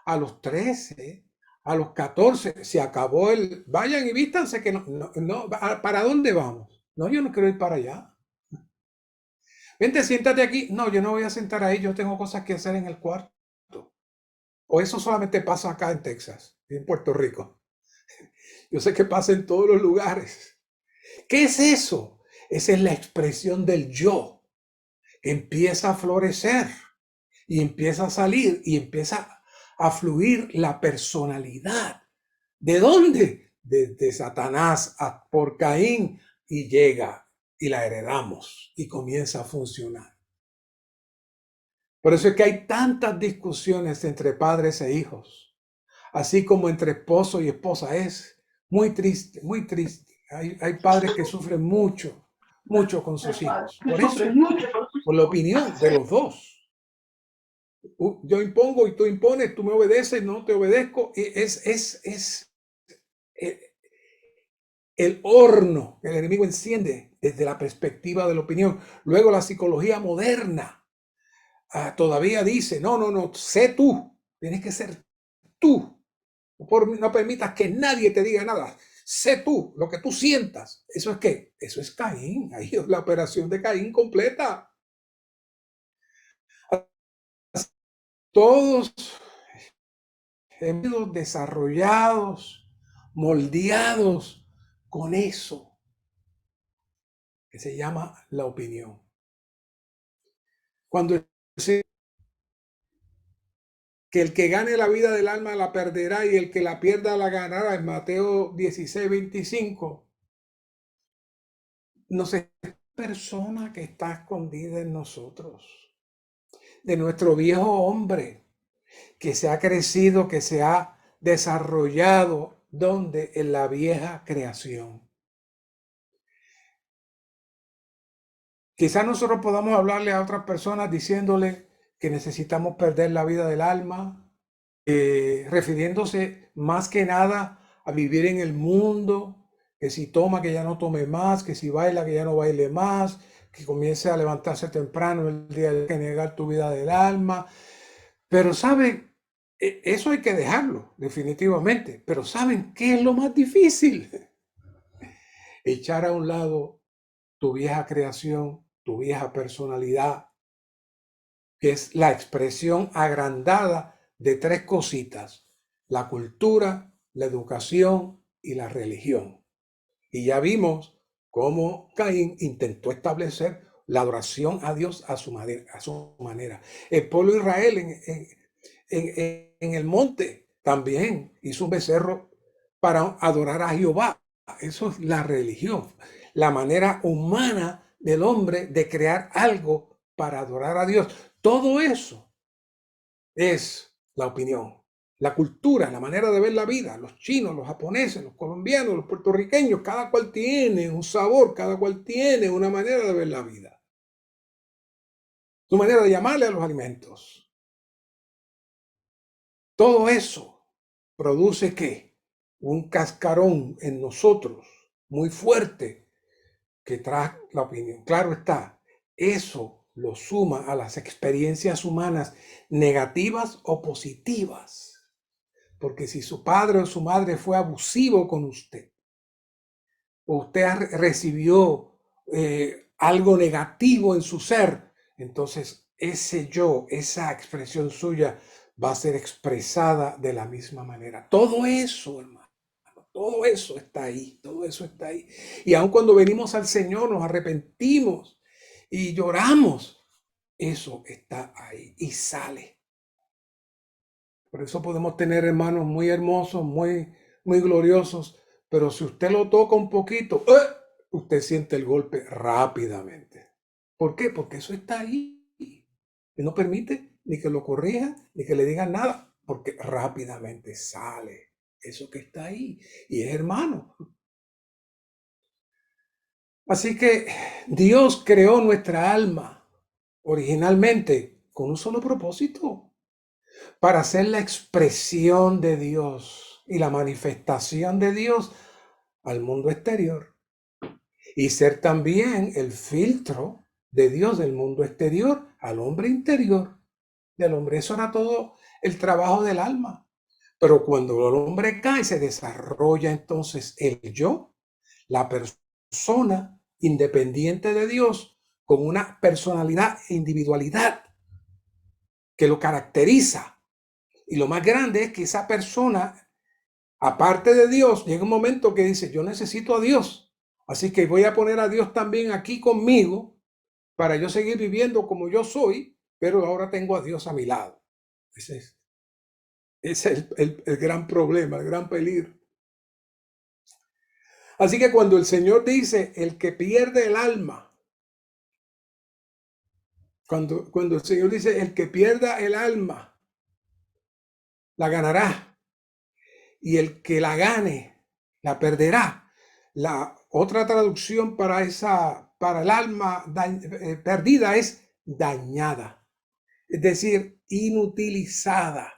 a los 13, a los 14, se acabó vayan y vístanse que no, ¿para dónde vamos? No, yo no quiero ir para allá. Vente, siéntate aquí. No, yo no voy a sentar ahí, yo tengo cosas que hacer en el cuarto. O eso solamente pasa acá en Texas, en Puerto Rico. Yo sé que pasa en todos los lugares. ¿Qué es eso? Esa es la expresión del yo. Empieza a florecer y empieza a salir y empieza a fluir la personalidad. ¿De dónde? Desde Satanás por Caín y llega y la heredamos y comienza a funcionar. Por eso es que hay tantas discusiones entre padres e hijos, así como entre esposo y esposa. Es muy triste, muy triste. Hay padres que sufren mucho con sus hijos. Por eso, por la opinión de los dos. Yo impongo y tú impones, tú me obedeces, no te obedezco. Es el horno que el enemigo enciende desde la perspectiva de la opinión. Luego la psicología moderna todavía dice, no, sé tú, tienes que ser tú. No permitas que nadie te diga nada. Sé tú, lo que tú sientas. ¿Eso es qué? Eso es Caín. Ahí es la operación de Caín completa. Todos hemos sido desarrollados, moldeados con eso que se llama la opinión. Cuando dice que el que gane la vida del alma la perderá y el que la pierda la ganará, en Mateo 16:25, no sé, persona que está escondida en nosotros, de nuestro viejo hombre, que se ha crecido, que se ha desarrollado, donde en la vieja creación. Quizás nosotros podamos hablarle a otras personas diciéndole que necesitamos perder la vida del alma, refiriéndose más que nada a vivir en el mundo, que si toma, que ya no tome más, que si baila, que ya no baile más, que comience a levantarse temprano el día de que negar tu vida del alma. Pero ¿saben? Eso hay que dejarlo, definitivamente. Pero ¿saben qué es lo más difícil? Echar a un lado tu vieja creación, tu vieja personalidad, que es la expresión agrandada de tres cositas: la cultura, la educación y la religión. Y ya vimos cómo Caín intentó establecer la adoración a Dios a su manera. El pueblo de Israel en el monte también hizo un becerro para adorar a Jehová. Eso es la religión, la manera humana del hombre de crear algo para adorar a Dios. Todo eso es la opinión, la cultura, la manera de ver la vida. Los chinos, los japoneses, los colombianos, los puertorriqueños, cada cual tiene un sabor, cada cual tiene una manera de ver la vida, su manera de llamarle a los alimentos. Todo eso produce ¿qué? Un cascarón en nosotros muy fuerte que trae la opinión. Claro está, eso lo suma a las experiencias humanas negativas o positivas. Porque si su padre o su madre fue abusivo con usted, o usted recibió algo negativo en su ser, entonces ese yo, esa expresión suya va a ser expresada de la misma manera. Todo eso, hermano, todo eso está ahí, todo eso está ahí. Y aun cuando venimos al Señor, nos arrepentimos y lloramos, eso está ahí y sale. Por eso podemos tener hermanos muy hermosos, muy gloriosos, pero si usted lo toca un poquito, usted siente el golpe rápidamente. ¿Por qué? Porque eso está ahí. Y no permite ni que lo corrija, ni que le digan nada, porque rápidamente sale eso que está ahí. Y es hermano. Así que Dios creó nuestra alma originalmente con un solo propósito: para ser la expresión de Dios y la manifestación de Dios al mundo exterior, y ser también el filtro de Dios del mundo exterior al hombre interior del hombre. Eso era todo el trabajo del alma. Pero cuando el hombre cae, se desarrolla entonces el yo, la persona independiente de Dios, con una personalidad e individualidad que lo caracteriza. Y lo más grande es que esa persona, aparte de Dios, llega un momento que dice: yo necesito a Dios, así que voy a poner a Dios también aquí conmigo para yo seguir viviendo como yo soy, pero ahora tengo a Dios a mi lado. Ese es el gran problema, el gran peligro. Así que cuando el Señor dice: el que pierde el alma, cuando el Señor dice: el que pierda el alma, la ganará, y el que la gane, la perderá. La otra traducción para el alma perdida es dañada, es decir, inutilizada,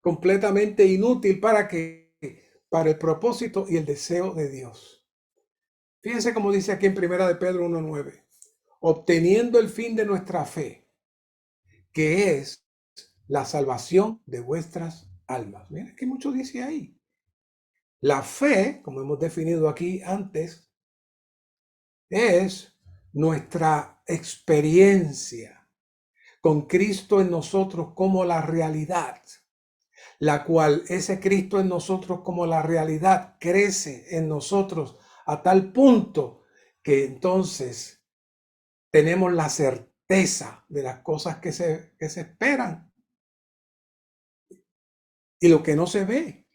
completamente inútil para el propósito y el deseo de Dios. Fíjense cómo dice aquí en 1 de Pedro 1:9, obteniendo el fin de nuestra fe, que es la salvación de vuestras almas. Miren que mucho dice ahí. La fe, como hemos definido aquí antes, es nuestra experiencia con Cristo en nosotros como la realidad, la cual ese Cristo en nosotros como la realidad crece en nosotros a tal punto que entonces tenemos la certeza de las cosas que se esperan y lo que no se ve.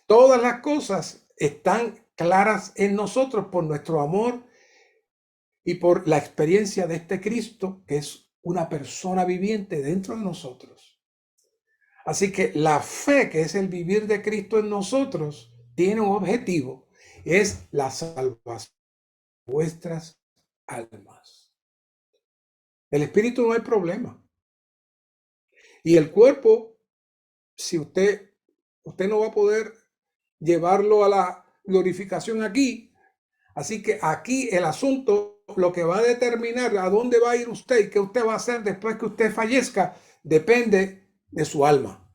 Todas las cosas están claras en nosotros por nuestro amor y por la experiencia de este Cristo, que es una persona viviente dentro de nosotros. Así que la fe, que es el vivir de Cristo en nosotros, tiene un objetivo: es la salvación de vuestras almas. El espíritu no hay problema. Y el cuerpo, si usted no va a poder llevarlo a la glorificación aquí. Así que aquí el asunto, lo que va a determinar a dónde va a ir usted y qué usted va a hacer después que usted fallezca, depende de su alma.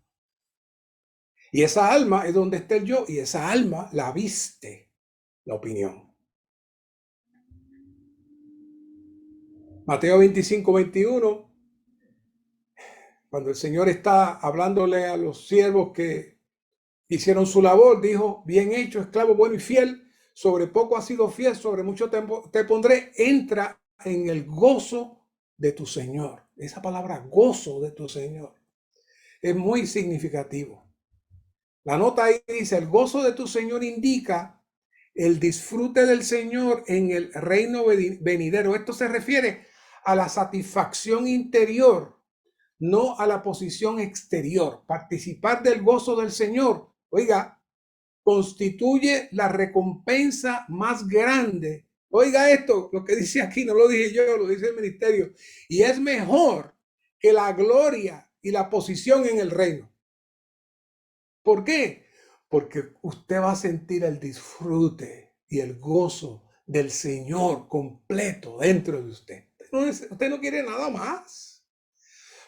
Y esa alma es donde está el yo, y esa alma la viste la opinión. Mateo 25:21, cuando el Señor está hablándole a los siervos que hicieron su labor, dijo: bien hecho, esclavo bueno y fiel, sobre poco has sido fiel, sobre mucho te pondré, entra en el gozo de tu Señor. Esa palabra gozo de tu Señor es muy significativo. La nota ahí dice: el gozo de tu Señor indica el disfrute del Señor en el reino venidero. Esto se refiere a la satisfacción interior, no a la posición exterior. Participar del gozo del Señor, oiga, constituye la recompensa más grande. Oiga esto, lo que dice aquí, no lo dije yo, lo dice el ministerio. Y es mejor que la gloria y la posición en el reino. ¿Por qué? Porque usted va a sentir el disfrute y el gozo del Señor completo dentro de usted. Usted no quiere nada más.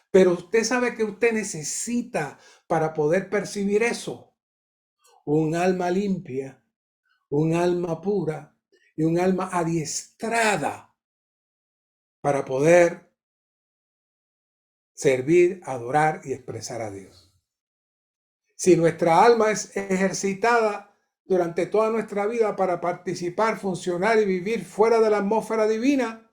Pero usted sabe que usted necesita, para poder percibir eso, un alma limpia, un alma pura y un alma adiestrada para poder servir, adorar y expresar a Dios. Si nuestra alma es ejercitada durante toda nuestra vida para participar, funcionar y vivir fuera de la atmósfera divina,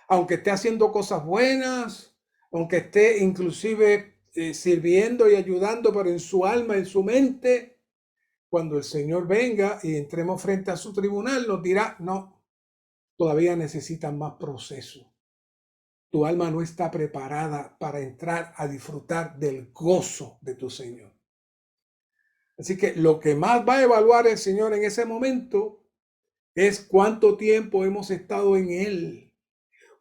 aunque esté haciendo cosas buenas, aunque esté inclusive sirviendo y ayudando, pero en su alma, en su mente, cuando el Señor venga y entremos frente a su tribunal, nos dirá: no, todavía necesitan más proceso. Tu alma no está preparada para entrar a disfrutar del gozo de tu Señor. Así que lo que más va a evaluar el Señor en ese momento es cuánto tiempo hemos estado en Él,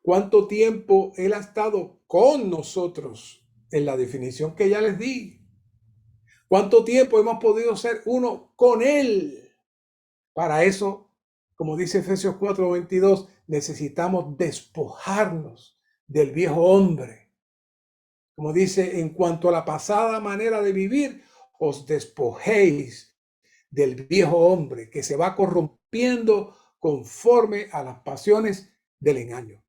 cuánto tiempo Él ha estado con nosotros, en la definición que ya les di, cuánto tiempo hemos podido ser uno con Él. Para eso, como dice Efesios 4:22, necesitamos despojarnos del viejo hombre. Como dice: en cuanto a la pasada manera de vivir, os despojéis del viejo hombre que se va corrompiendo conforme a las pasiones del engaño.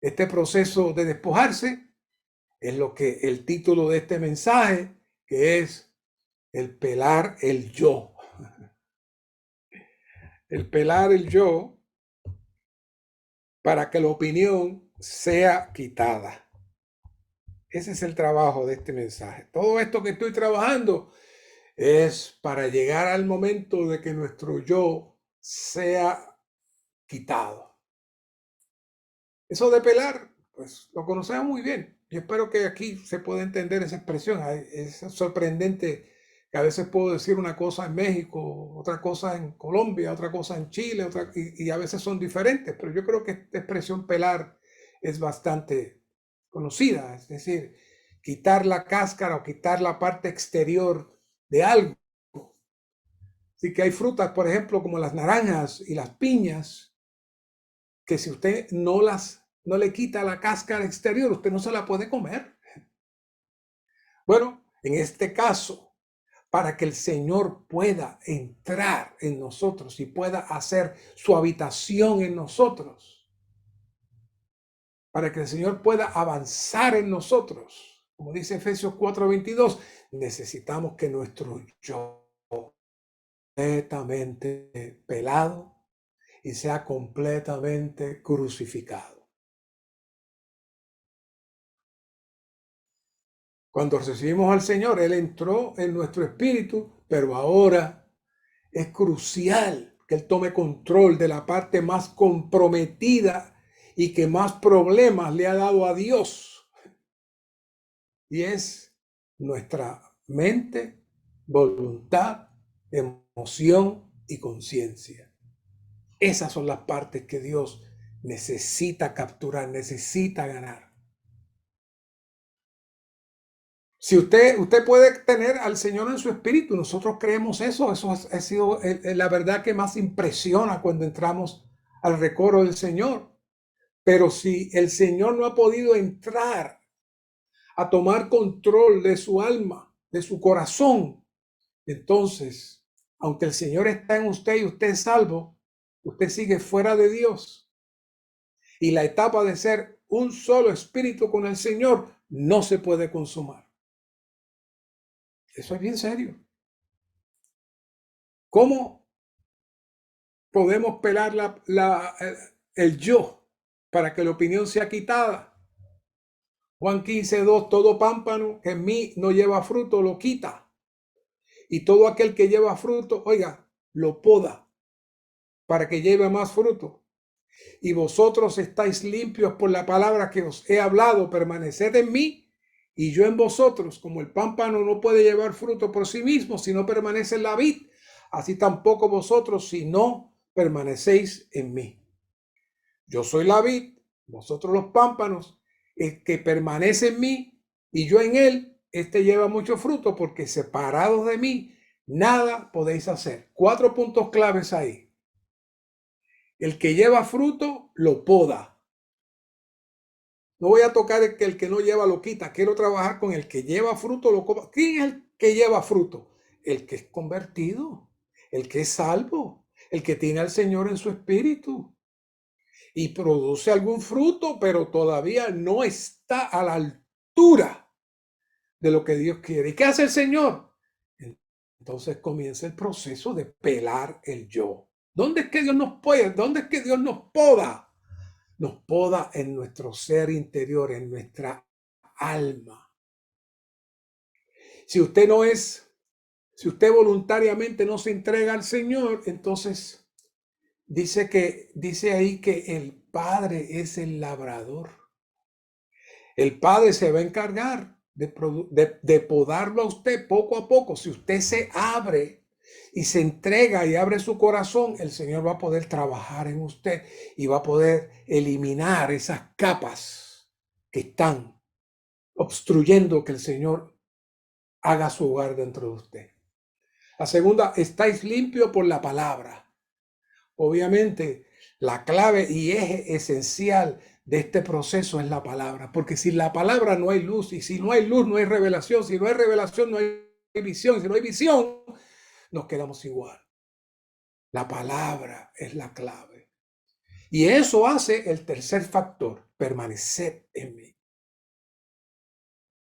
Este proceso de despojarse es lo que el título de este mensaje, que es el pelar el yo. El pelar el yo para que la opinión sea quitada. Ese es el trabajo de este mensaje. Todo esto que estoy trabajando es para llegar al momento de que nuestro yo sea quitado. Eso de pelar, pues lo conocemos muy bien. Yo espero que aquí se pueda entender esa expresión. Es sorprendente que a veces puedo decir una cosa en México, otra cosa en Colombia, otra cosa en Chile, y a veces son diferentes, pero yo creo que esta expresión pelar es bastante conocida, es decir, quitar la cáscara o quitar la parte exterior de algo. Así que hay frutas, por ejemplo, como las naranjas y las piñas, que si usted no le quita la cáscara exterior, usted no se la puede comer. Bueno, en este caso, para que el Señor pueda entrar en nosotros y pueda hacer su habitación en nosotros, para que el Señor pueda avanzar en nosotros, como dice Efesios 4:22, necesitamos que nuestro yo completamente pelado y sea completamente crucificado. Cuando recibimos al Señor, Él entró en nuestro espíritu, pero ahora es crucial que Él tome control de la parte más comprometida y que más problemas le ha dado a Dios. Y es nuestra mente, voluntad, emoción y conciencia. Esas son las partes que Dios necesita capturar, necesita ganar. Si usted puede tener al Señor en su espíritu, nosotros creemos eso ha sido la verdad que más impresiona cuando entramos al recoro del Señor. Pero si el Señor no ha podido entrar a tomar control de su alma, de su corazón, entonces, aunque el Señor está en usted y usted es salvo, usted sigue fuera de Dios. Y la etapa de ser un solo espíritu con el Señor no se puede consumar. Eso es bien serio. ¿Cómo podemos pelar el yo para que la opinión sea quitada? Juan 15:2, todo pámpano que en mí no lleva fruto lo quita. Y todo aquel que lleva fruto, oiga, lo poda para que lleve más fruto. Y vosotros estáis limpios por la palabra que os he hablado, permaneced en mí y yo en vosotros. Como el pámpano no puede llevar fruto por sí mismo si no permanece en la vid, así tampoco vosotros si no permanecéis en mí. Yo soy la vid, vosotros los pámpanos. El que permanece en mí y yo en él, este lleva mucho fruto, porque separados de mí nada podéis hacer. 4 puntos claves ahí. El que lleva fruto lo poda. No voy a tocar el que no lleva lo quita. Quiero trabajar con el que lleva fruto lo copa. ¿Quién es el que lleva fruto? El que es convertido, el que es salvo, el que tiene al Señor en su espíritu y produce algún fruto, pero todavía no está a la altura de lo que Dios quiere. ¿Y qué hace el Señor? Entonces comienza el proceso de pelar el yo. ¿Dónde es que Dios nos puede? ¿Dónde es que Dios nos poda? Nos poda en nuestro ser interior, en nuestra alma. Si usted voluntariamente no se entrega al Señor, entonces dice ahí que el Padre es el labrador. El Padre se va a encargar de podarlo a usted poco a poco. Si usted se abre y se entrega y abre su corazón, el Señor va a poder trabajar en usted y va a poder eliminar esas capas que están obstruyendo que el Señor haga su hogar dentro de usted. La segunda, estáis limpios por la palabra. Obviamente, la clave y eje esencial de este proceso es la palabra, porque sin la palabra no hay luz, y si no hay luz no hay revelación, si no hay revelación no hay visión, si no hay visión nos quedamos igual. La palabra es la clave. Y eso hace el tercer factor, permanecer en mí.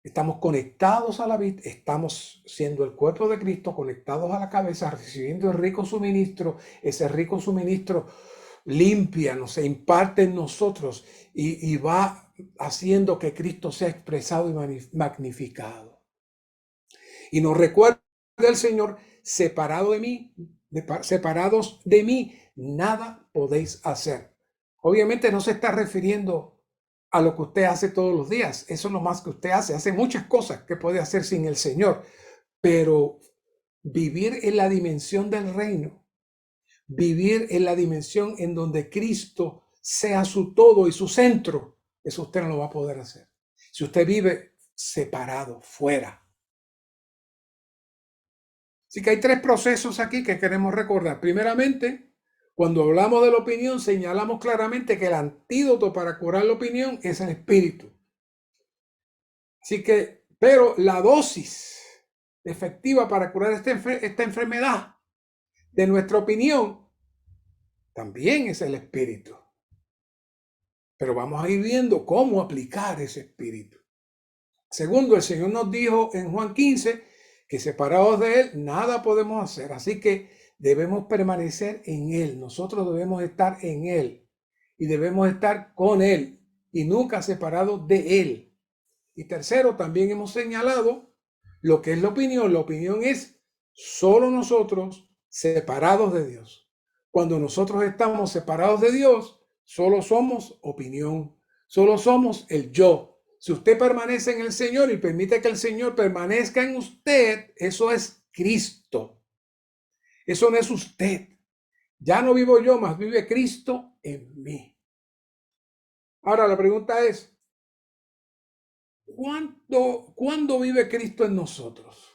Estamos conectados a la vid, estamos siendo el cuerpo de Cristo, conectados a la cabeza, recibiendo el rico suministro. Ese rico suministro limpia, nos imparte en nosotros y va haciendo que Cristo sea expresado y magnificado. Y nos recuerda el Señor, separados de mí, nada podéis hacer. Obviamente no se está refiriendo a lo que usted hace todos los días. Eso es lo más que usted hace. Hace muchas cosas que puede hacer sin el Señor. Pero vivir en la dimensión del reino, vivir en la dimensión en donde Cristo sea su todo y su centro, eso usted no lo va a poder hacer. Si usted vive separado, fuera. Así que hay 3 procesos aquí que queremos recordar. Primeramente, cuando hablamos de la opinión, señalamos claramente que el antídoto para curar la opinión es el espíritu. Así que, pero la dosis efectiva para curar esta enfermedad de nuestra opinión también es el espíritu. Pero vamos a ir viendo cómo aplicar ese espíritu. Segundo, el Señor nos dijo en Juan 15 que separados de Él nada podemos hacer. Así que debemos permanecer en Él. Nosotros debemos estar en Él y debemos estar con Él y nunca separados de Él. Y tercero, también hemos señalado lo que es la opinión. La opinión es solo nosotros separados de Dios. Cuando nosotros estamos separados de Dios, solo somos opinión, solo somos el yo. Si usted permanece en el Señor y permite que el Señor permanezca en usted, eso es Cristo. Eso no es usted. Ya no vivo yo, mas vive Cristo en mí. Ahora la pregunta es, ¿cuándo vive Cristo en nosotros?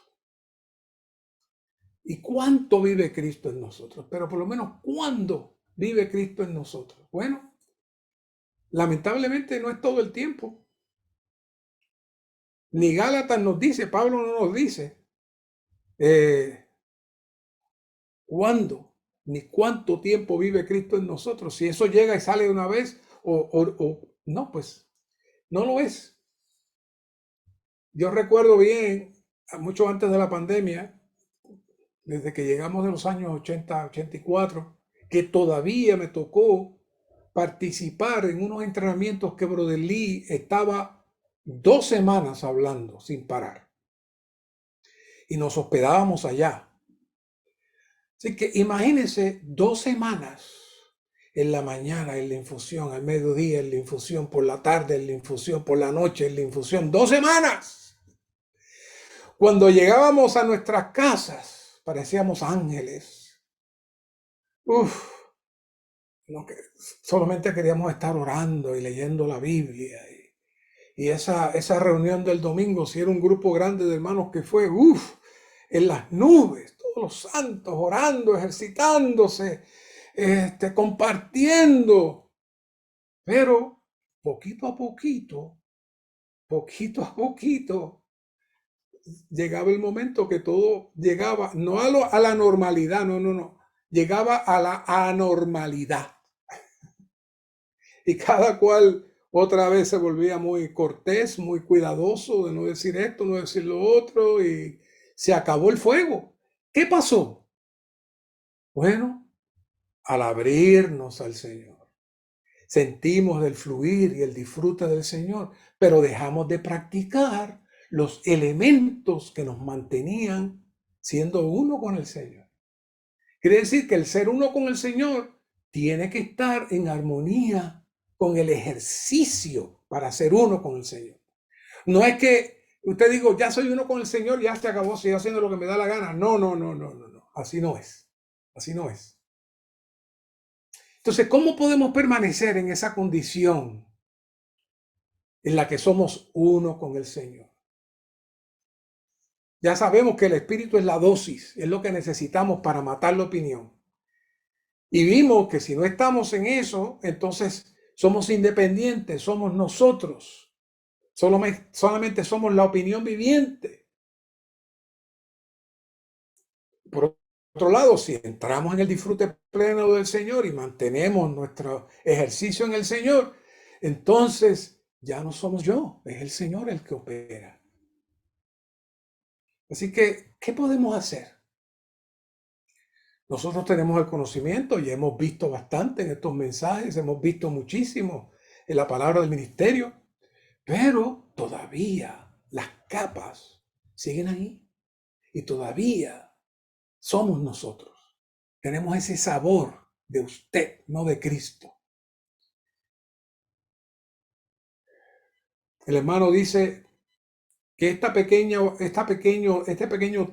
¿Y cuánto vive Cristo en nosotros? Pero por lo menos, ¿cuándo vive Cristo en nosotros? Bueno, lamentablemente no es todo el tiempo. Ni Gálatas nos dice, Pablo no nos dice cuándo ni cuánto tiempo vive Cristo en nosotros. Si eso llega y sale de una vez o no, pues no lo es. Yo recuerdo bien, mucho antes de la pandemia, desde que llegamos de los años 80, 84, que todavía me tocó participar en unos entrenamientos que Brother Lee estaba 2 semanas hablando sin parar. Y nos hospedábamos allá. Así que imagínense 2 semanas en la mañana en la infusión, al mediodía en la infusión, por la tarde en la infusión, por la noche en la infusión. 2 semanas. Cuando llegábamos a nuestras casas, parecíamos ángeles. Solamente queríamos estar orando y leyendo la Biblia. Y esa reunión del domingo, si era un grupo grande de hermanos que fue, en las nubes, todos los santos orando, ejercitándose, compartiendo. Pero poquito a poquito, llegaba el momento que todo llegaba, no a la normalidad, no, llegaba a la anormalidad. Y cada cual otra vez se volvía muy cortés, muy cuidadoso de no decir esto, no decir lo otro, y se acabó el fuego. ¿Qué pasó? Bueno, al abrirnos al Señor, sentimos el fluir y el disfrute del Señor, pero dejamos de practicar los elementos que nos mantenían siendo uno con el Señor. Quiere decir que el ser uno con el Señor tiene que estar en armonía con el ejercicio para ser uno con el Señor. No es que usted diga, ya soy uno con el Señor, ya se acabó, sigo haciendo lo que me da la gana. No. Así no es. Así no es. Entonces, ¿cómo podemos permanecer en esa condición en la que somos uno con el Señor? Ya sabemos que el Espíritu es la dosis, es lo que necesitamos para matar la opinión. Y vimos que si no estamos en eso, entonces somos independientes, somos nosotros. Solamente somos la opinión viviente. Por otro lado, si entramos en el disfrute pleno del Señor y mantenemos nuestro ejercicio en el Señor, entonces ya no somos yo, es el Señor el que opera. Así que, ¿qué podemos hacer? Nosotros tenemos el conocimiento y hemos visto bastante en estos mensajes, hemos visto muchísimo en la palabra del ministerio, pero todavía las capas siguen ahí y todavía somos nosotros. Tenemos ese sabor de usted, no de Cristo. El hermano dice que este pequeño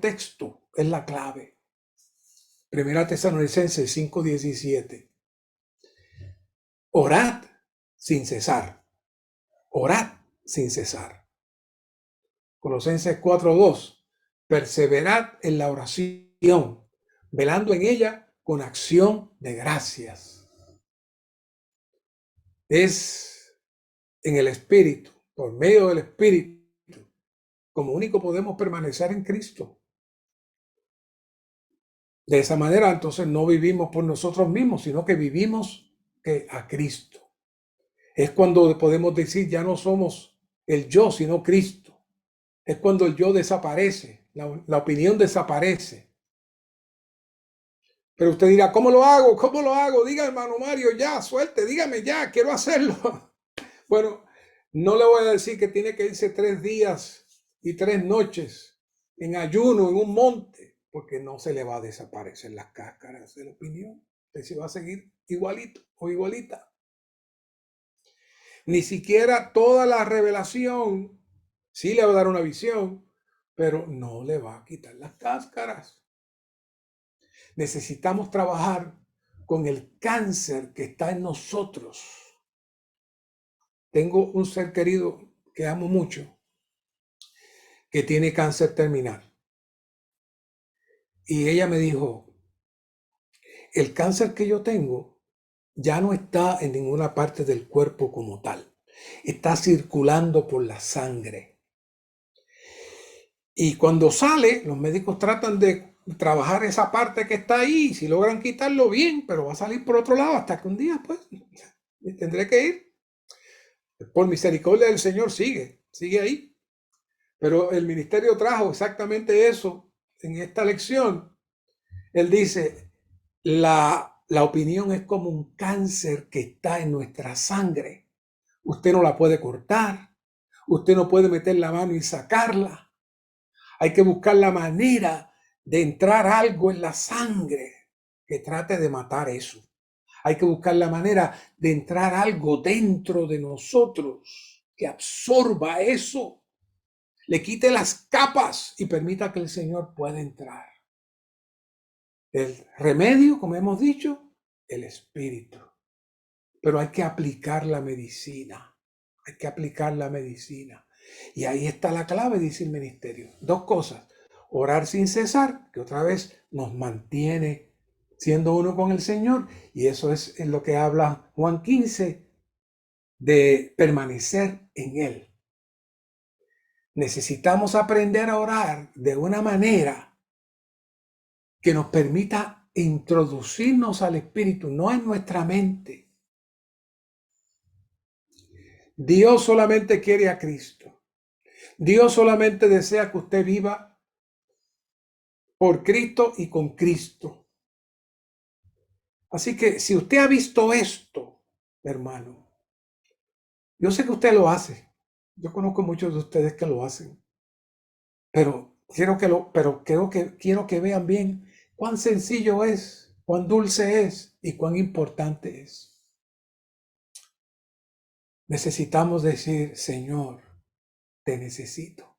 texto es la clave. Primera Tesalonicenses 5:17. Orad sin cesar. Orad sin cesar. Colosenses 4:2. Perseverad en la oración, velando en ella con acción de gracias. Es en el Espíritu, por medio del Espíritu, como único podemos permanecer en Cristo. De esa manera, entonces, no vivimos por nosotros mismos, sino que vivimos a Cristo. Es cuando podemos decir, ya no somos el yo, sino Cristo. Es cuando el yo desaparece, la opinión desaparece. Pero usted dirá, ¿cómo lo hago? ¿Cómo lo hago? Diga, hermano Mario, ya, suelte, dígame ya, quiero hacerlo. Bueno, no le voy a decir que tiene que irse 3 días y 3 noches en ayuno en un monte, porque no se le va a desaparecer las cáscaras de la opinión. Usted se va a seguir igualito o igualita. Ni siquiera toda la revelación, sí le va a dar una visión, pero no le va a quitar las cáscaras. Necesitamos trabajar con el cáncer que está en nosotros. Tengo un ser querido que amo mucho, que tiene cáncer terminal. Y ella me dijo, el cáncer que yo tengo ya no está en ninguna parte del cuerpo como tal. Está circulando por la sangre. Y cuando sale, los médicos tratan de trabajar esa parte que está ahí. Si logran quitarlo bien, pero va a salir por otro lado hasta que un día, pues, tendré que ir. Por misericordia del Señor sigue ahí. Pero el ministerio trajo exactamente eso en esta lección. Él dice, la opinión es como un cáncer que está en nuestra sangre. Usted no la puede cortar. Usted no puede meter la mano y sacarla. Hay que buscar la manera de entrar algo en la sangre que trate de matar eso. Hay que buscar la manera de entrar algo dentro de nosotros que absorba eso, le quite las capas y permita que el Señor pueda entrar. El remedio, como hemos dicho, el Espíritu. Pero hay que aplicar la medicina. Hay que aplicar la medicina. Y ahí está la clave, dice el ministerio. Dos cosas. Orar sin cesar, que otra vez nos mantiene siendo uno con el Señor. Y eso es en lo que habla Juan 15, de permanecer en Él. Necesitamos aprender a orar de una manera que nos permita introducirnos al Espíritu, no en nuestra mente. Dios solamente quiere a Cristo. Dios solamente desea que usted viva por Cristo y con Cristo. Así que si usted ha visto esto, hermano, yo sé que usted lo hace. Yo conozco muchos de ustedes que lo hacen. Pero quiero que vean bien cuán sencillo es, cuán dulce es y cuán importante es. Necesitamos decir, Señor, te necesito.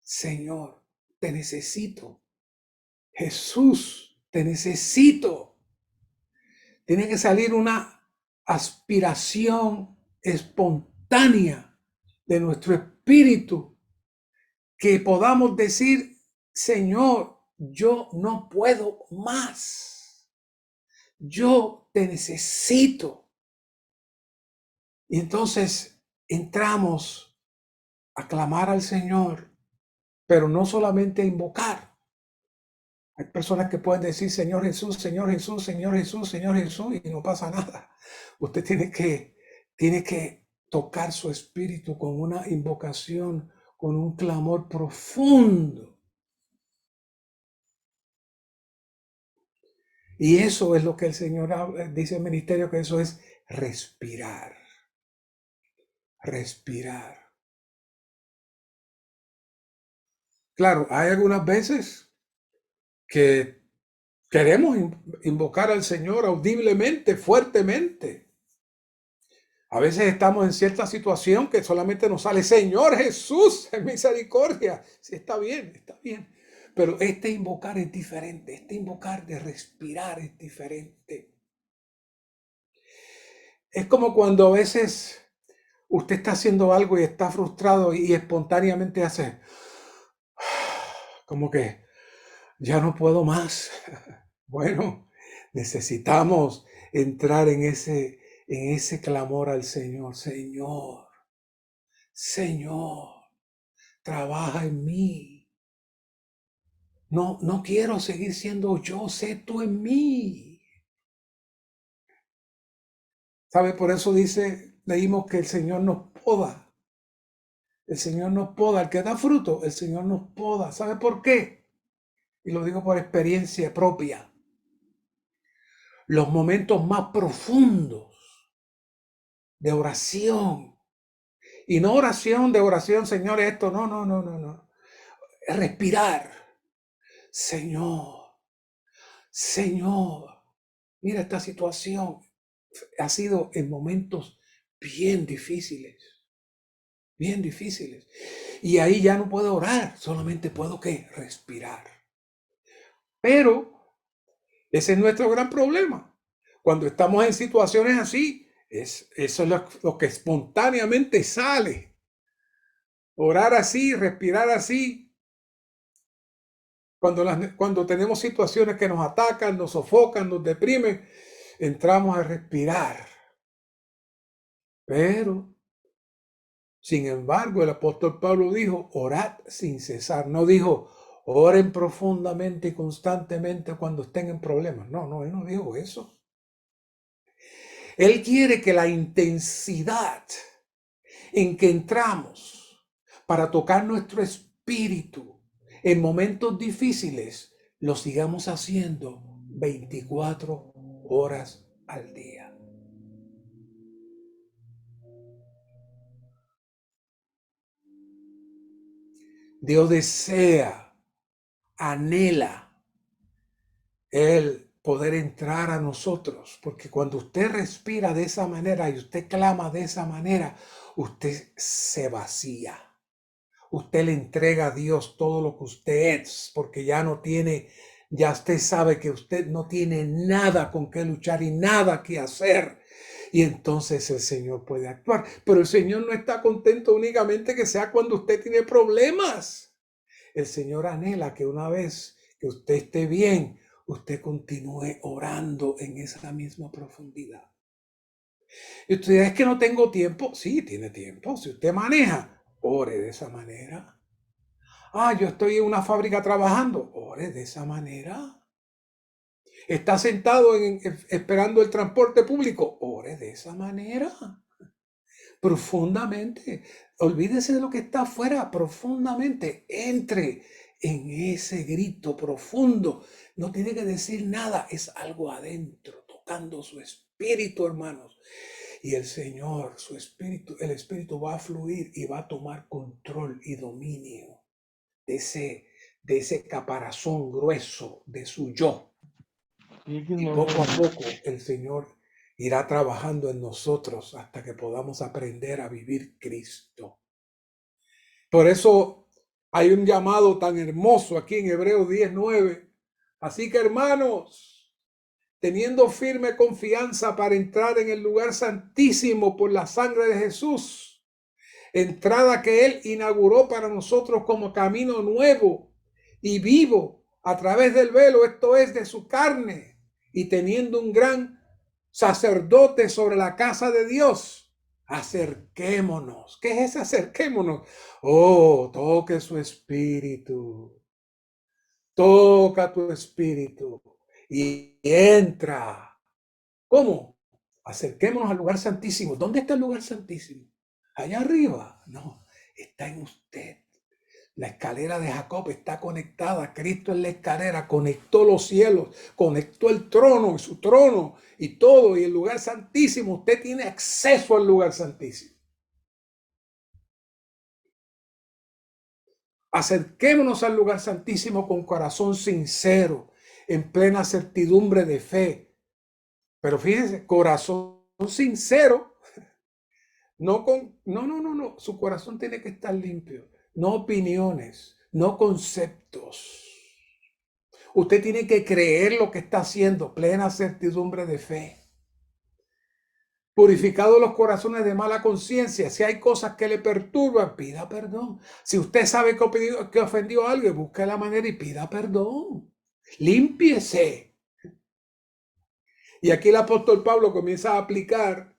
Señor, te necesito. Jesús, te necesito. Tiene que salir una aspiración espontánea de nuestro espíritu, que podamos decir, Señor, yo no puedo más. Yo te necesito. Y entonces entramos a clamar al Señor, pero no solamente a invocar. Hay personas que pueden decir, Señor Jesús, Señor Jesús, Señor Jesús, Señor Jesús, y no pasa nada. Usted tiene que tocar su espíritu con una invocación, con un clamor profundo. Y eso es lo que el Señor dice en el ministerio, que eso es respirar. Respirar. Claro, hay algunas veces que queremos invocar al Señor audiblemente, fuertemente. A veces estamos en cierta situación que solamente nos sale, Señor Jesús, en misericordia. Sí, está bien, está bien. Pero este invocar es diferente. Este invocar de respirar es diferente. Es como cuando a veces usted está haciendo algo y está frustrado y espontáneamente hace, como que ya no puedo más. Bueno, necesitamos entrar en ese clamor al Señor. Señor, Señor, trabaja en mí. No quiero seguir siendo yo, sé tú en mí. ¿Sabe? Por eso leímos que el Señor nos poda. El Señor nos poda. El que da fruto, el Señor nos poda. ¿Sabe por qué? Y lo digo por experiencia propia. Los momentos más profundos de oración. Y no oración de oración, Señor, esto, no. Respirar. Señor, mira esta situación. Ha sido en momentos bien difíciles. Y ahí ya no puedo orar, solamente puedo, ¿qué? Respirar. Pero ese es nuestro gran problema. Cuando estamos en situaciones así, eso es lo que espontáneamente sale. Orar así, respirar así. Cuando tenemos situaciones que nos atacan, nos sofocan, nos deprimen, entramos a respirar. Pero, sin embargo, el apóstol Pablo dijo, orad sin cesar. No dijo, oren profundamente y constantemente cuando estén en problemas. No, él no dijo eso. Él quiere que la intensidad en que entramos para tocar nuestro espíritu en momentos difíciles, lo sigamos haciendo 24 horas al día. Dios desea, anhela el poder entrar a nosotros, porque cuando usted respira de esa manera y usted clama de esa manera, usted se vacía. Usted le entrega a Dios todo lo que usted es, porque ya usted sabe que usted no tiene nada con qué luchar y nada que hacer. Y entonces el Señor puede actuar. Pero el Señor no está contento únicamente que sea cuando usted tiene problemas. El Señor anhela que una vez que usted esté bien, usted continúe orando en esa misma profundidad. Y usted dice, es que no tengo tiempo. Sí, tiene tiempo. Si usted maneja, ore de esa manera. Yo estoy en una fábrica trabajando. Ore de esa manera. Está sentado esperando el transporte público. Ore de esa manera. Profundamente. Olvídese de lo que está afuera. Profundamente. Entre en ese grito profundo. No tiene que decir nada. Es algo adentro, tocando su espíritu, hermanos. Y el Señor, el Espíritu va a fluir y va a tomar control y dominio de ese caparazón grueso de su yo. Y poco a poco el Señor irá trabajando en nosotros hasta que podamos aprender a vivir Cristo. Por eso hay un llamado tan hermoso aquí en Hebreos 10:9. Así que, hermanos, teniendo firme confianza para entrar en el lugar santísimo por la sangre de Jesús, entrada que Él inauguró para nosotros como camino nuevo y vivo a través del velo, esto es, de su carne, y teniendo un gran sacerdote sobre la casa de Dios, acerquémonos. ¿Qué es ese acerquémonos? Toque su espíritu. Toca tu espíritu y entra. ¿Cómo? Acerquémonos al lugar santísimo. ¿Dónde está el lugar santísimo? Allá arriba. No, está en usted. La escalera de Jacob está conectada. Cristo en la escalera conectó los cielos, conectó el trono y su trono y todo. Y el lugar santísimo, usted tiene acceso al lugar santísimo. Acerquémonos al lugar santísimo con corazón sincero, en plena certidumbre de fe. Pero fíjense, corazón sincero, no. Su corazón tiene que estar limpio. No opiniones, no conceptos. Usted tiene que creer lo que está haciendo, plena certidumbre de fe. Purificados los corazones de mala conciencia. Si hay cosas que le perturban, pida perdón. Si usted sabe que ofendió a alguien, busque la manera y pida perdón. Límpiese. Y aquí el apóstol Pablo comienza a aplicar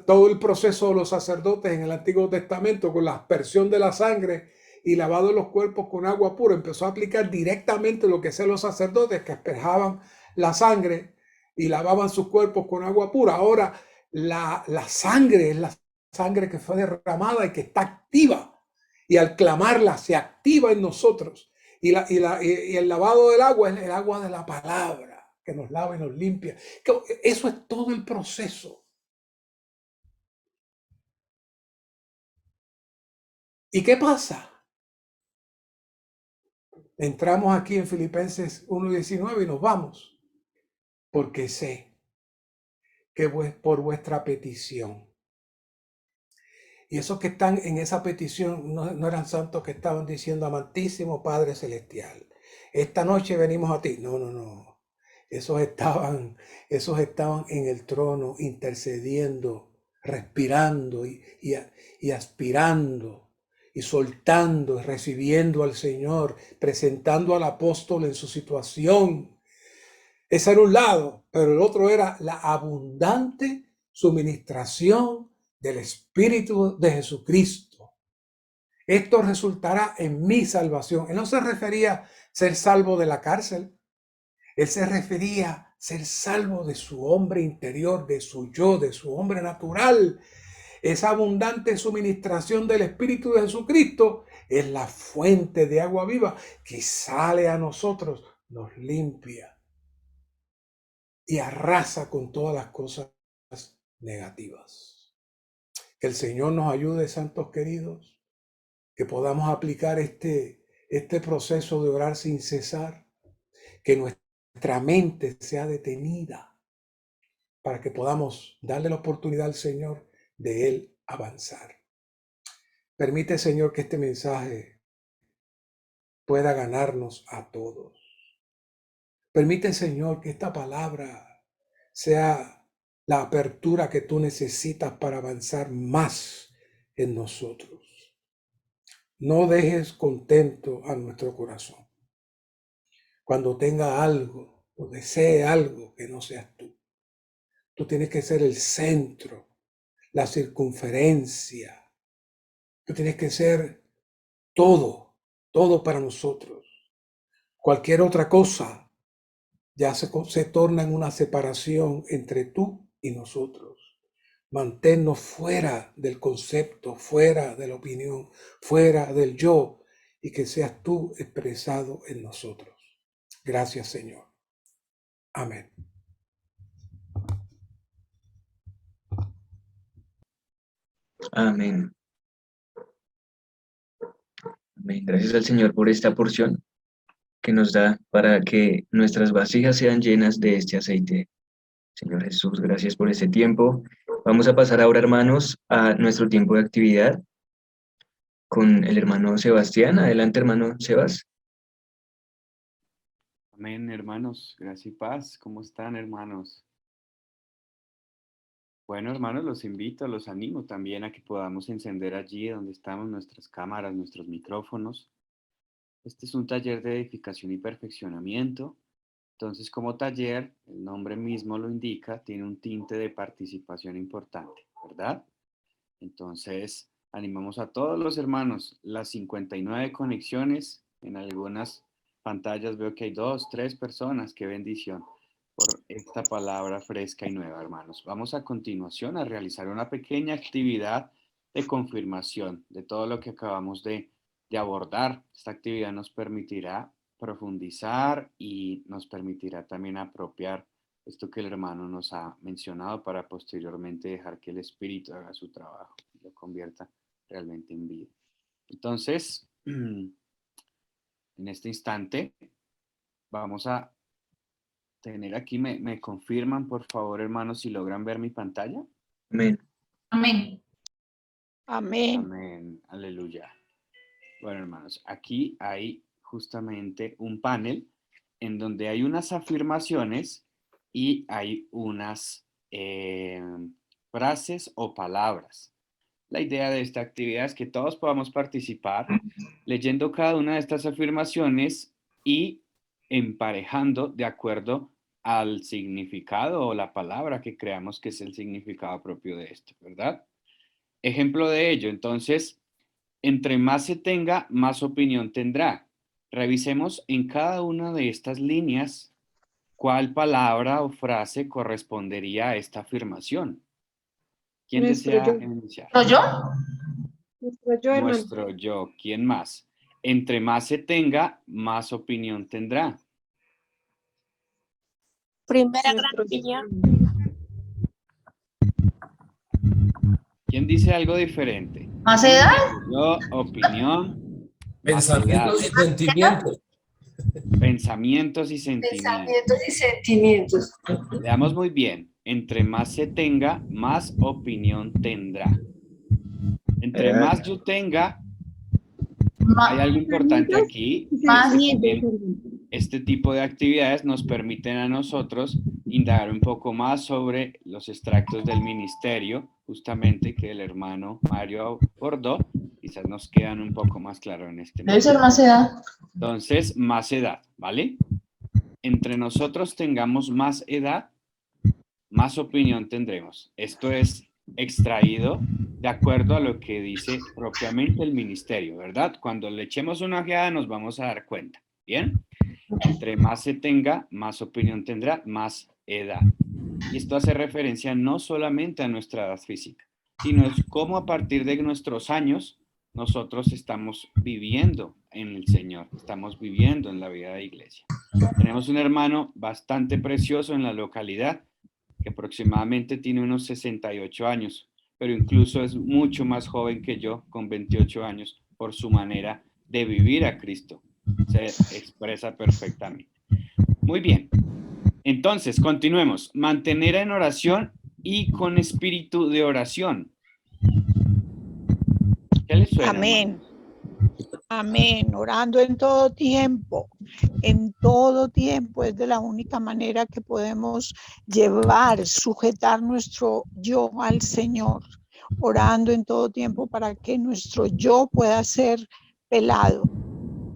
todo el proceso de los sacerdotes en el Antiguo Testamento con la aspersión de la sangre y lavado de los cuerpos con agua pura. Empezó a aplicar directamente lo que hacían los sacerdotes, que asperjaban la sangre y lavaban sus cuerpos con agua pura. Ahora, la sangre es la sangre que fue derramada y que está activa. Y al clamarla se activa en nosotros. Y el lavado del agua es el agua de la palabra, que nos lava y nos limpia. Eso es todo el proceso. ¿Y qué pasa? Entramos aquí en Filipenses 1:19 y nos vamos. Porque sé que por vuestra petición. Y esos que están en esa petición no eran santos que estaban diciendo, amantísimo Padre Celestial, esta noche venimos a ti. No. Esos estaban en el trono intercediendo, respirando y aspirando y soltando y recibiendo al Señor, presentando al apóstol en su situación. Ese era un lado, pero el otro era la abundante suministración del Espíritu de Jesucristo. Esto resultará en mi salvación. Él no se refería a ser salvo de la cárcel. Él se refería a ser salvo de su hombre interior, de su yo, de su hombre natural. Esa abundante suministración del Espíritu de Jesucristo es la fuente de agua viva que sale a nosotros, nos limpia y arrasa con todas las cosas negativas. Que el Señor nos ayude, santos queridos, que podamos aplicar este proceso de orar sin cesar, que nuestra mente sea detenida para que podamos darle la oportunidad al Señor de Él avanzar. Permite, Señor, que este mensaje pueda ganarnos a todos. Permite, Señor, que esta palabra sea la apertura que tú necesitas para avanzar más en nosotros. No dejes contento a nuestro corazón cuando tenga algo o desee algo que no seas tú. Tú tienes que ser el centro, la circunferencia. Tú tienes que ser todo para nosotros. Cualquier otra cosa ya se torna en una separación entre tú y nosotros. Manténnos fuera del concepto, fuera de la opinión, fuera del yo, y que seas tú expresado en nosotros. Gracias, Señor. Amén. Amén. Amén. Gracias al Señor por esta porción que nos da para que nuestras vasijas sean llenas de este aceite. Señor Jesús, gracias por este tiempo. Vamos a pasar ahora, hermanos, a nuestro tiempo de actividad con el hermano Sebastián. Adelante, hermano Sebas. Amén, hermanos. Gracia y paz. ¿Cómo están, hermanos? Bueno, hermanos, los invito, los animo también a que podamos encender allí donde estamos nuestras cámaras, nuestros micrófonos. Este es un taller de edificación y perfeccionamiento. Entonces, como taller, el nombre mismo lo indica, tiene un tinte de participación importante, ¿verdad? Entonces, animamos a todos los hermanos, las 59 conexiones, en algunas pantallas veo que hay 2, 3 personas, qué bendición por esta palabra fresca y nueva, hermanos. Vamos a continuación a realizar una pequeña actividad de confirmación de todo lo que acabamos de abordar. Esta actividad nos permitirá profundizar y nos permitirá también apropiar esto que el hermano nos ha mencionado para posteriormente dejar que el Espíritu haga su trabajo y lo convierta realmente en vida. Entonces, en este instante vamos a tener aquí, me confirman por favor, hermanos, si logran ver mi pantalla. Amén. Amén. Amén. Amén. Aleluya. Bueno, hermanos, aquí hay justamente un panel en donde hay unas afirmaciones y hay unas frases o palabras. La idea de esta actividad es que todos podamos participar leyendo cada una de estas afirmaciones y emparejando de acuerdo al significado o la palabra que creamos que es el significado propio de esto, ¿verdad? Ejemplo de ello, entonces, entre más se tenga, más opinión tendrá. Revisemos en cada una de estas líneas cuál palabra o frase correspondería a esta afirmación. ¿Quién desea iniciar? ¿Soy yo? Nuestro yo. ¿Quién más? Entre más se tenga, más opinión tendrá. Primera gran opinión. ¿Quién dice algo diferente? ¿Más edad? Yo, opinión. Pensamientos y sentimientos. Pensamientos y sentimientos. Pensamientos y sentimientos. Veamos muy bien. Entre más se tenga, más opinión tendrá. Entre más yo tenga, hay algo importante aquí. Más este tipo de actividades nos permiten a nosotros indagar un poco más sobre los extractos del ministerio, justamente que el hermano Mario abordó. Quizás nos quedan un poco más claros en este Debe momento. ser más edad. Entonces, más edad, ¿vale? Entre nosotros tengamos más edad, más opinión tendremos. Esto es extraído de acuerdo a lo que dice propiamente el ministerio, ¿verdad? Cuando le echemos una ojeada nos vamos a dar cuenta, ¿bien? Entre más se tenga, más opinión tendrá, más edad. Y esto hace referencia no solamente a nuestra edad física, sino es cómo a partir de nuestros años nosotros estamos viviendo en el Señor, estamos viviendo en la vida de iglesia. Tenemos un hermano bastante precioso en la localidad que aproximadamente tiene unos 68 años, pero incluso es mucho más joven que yo, con 28 años, por su manera de vivir a Cristo. Se expresa perfectamente. Muy bien. Entonces, continuemos. Mantener en oración y con espíritu de oración. ¿Qué les suena, Amén. hermanos? Amén. Orando en todo tiempo. En todo tiempo es de la única manera que podemos llevar, sujetar nuestro yo al Señor. Orando en todo tiempo para que nuestro yo pueda ser pelado,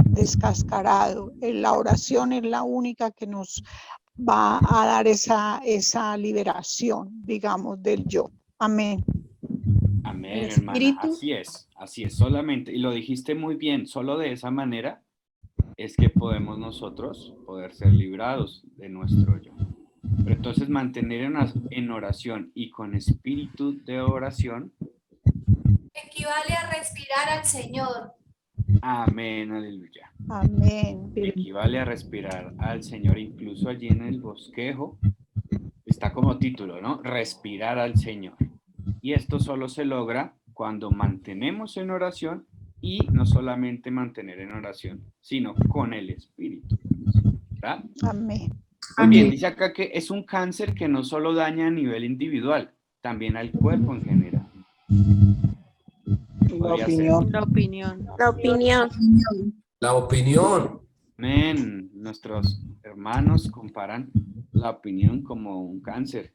descascarado. La oración es la única que nos va a dar esa liberación, digamos, del yo. Amén. Amén, El hermana. espíritu. Así es, solamente, y lo dijiste muy bien, solo de esa manera es que podemos nosotros poder ser librados de nuestro yo. Pero entonces mantener en oración y con espíritu de oración. Equivale a respirar al Señor. Amén, aleluya. Amén. Equivale a respirar al Señor, incluso allí en el bosquejo está como título, ¿no? Respirar al Señor. Y esto solo se logra cuando mantenemos en oración y no solamente mantener en oración, sino con el Espíritu, ¿verdad? Amén. Muy bien, dice acá que es un cáncer que no solo daña a nivel individual, también al cuerpo en general. Podría ser. La opinión. La opinión. Amén. Nuestros hermanos comparan la opinión como un cáncer.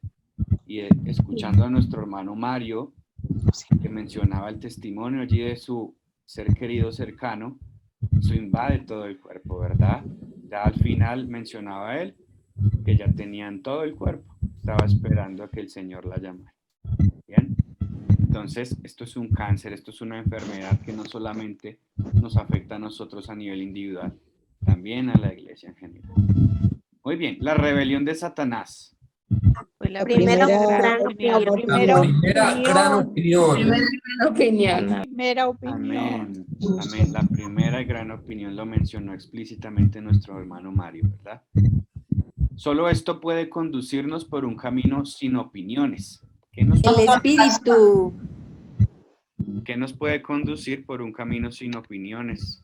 Y escuchando a nuestro hermano Mario, que mencionaba el testimonio allí de su ser querido cercano, eso invade todo el cuerpo, ¿verdad? Ya al final mencionaba él que ya tenían todo el cuerpo, estaba esperando a que el Señor la llamara. ¿Bien? Entonces, esto es un cáncer, esto es una enfermedad que no solamente nos afecta a nosotros a nivel individual, también a la iglesia en general. Muy bien, la rebelión de Satanás. Fue la Primera gran gran opinión. La primera gran opinión. Primera opinión. Amén. Amén. La primera y gran opinión lo mencionó explícitamente nuestro hermano Mario, ¿verdad? Solo esto puede conducirnos por un camino sin opiniones. El espíritu. ¿Qué nos puede conducir por un camino sin opiniones?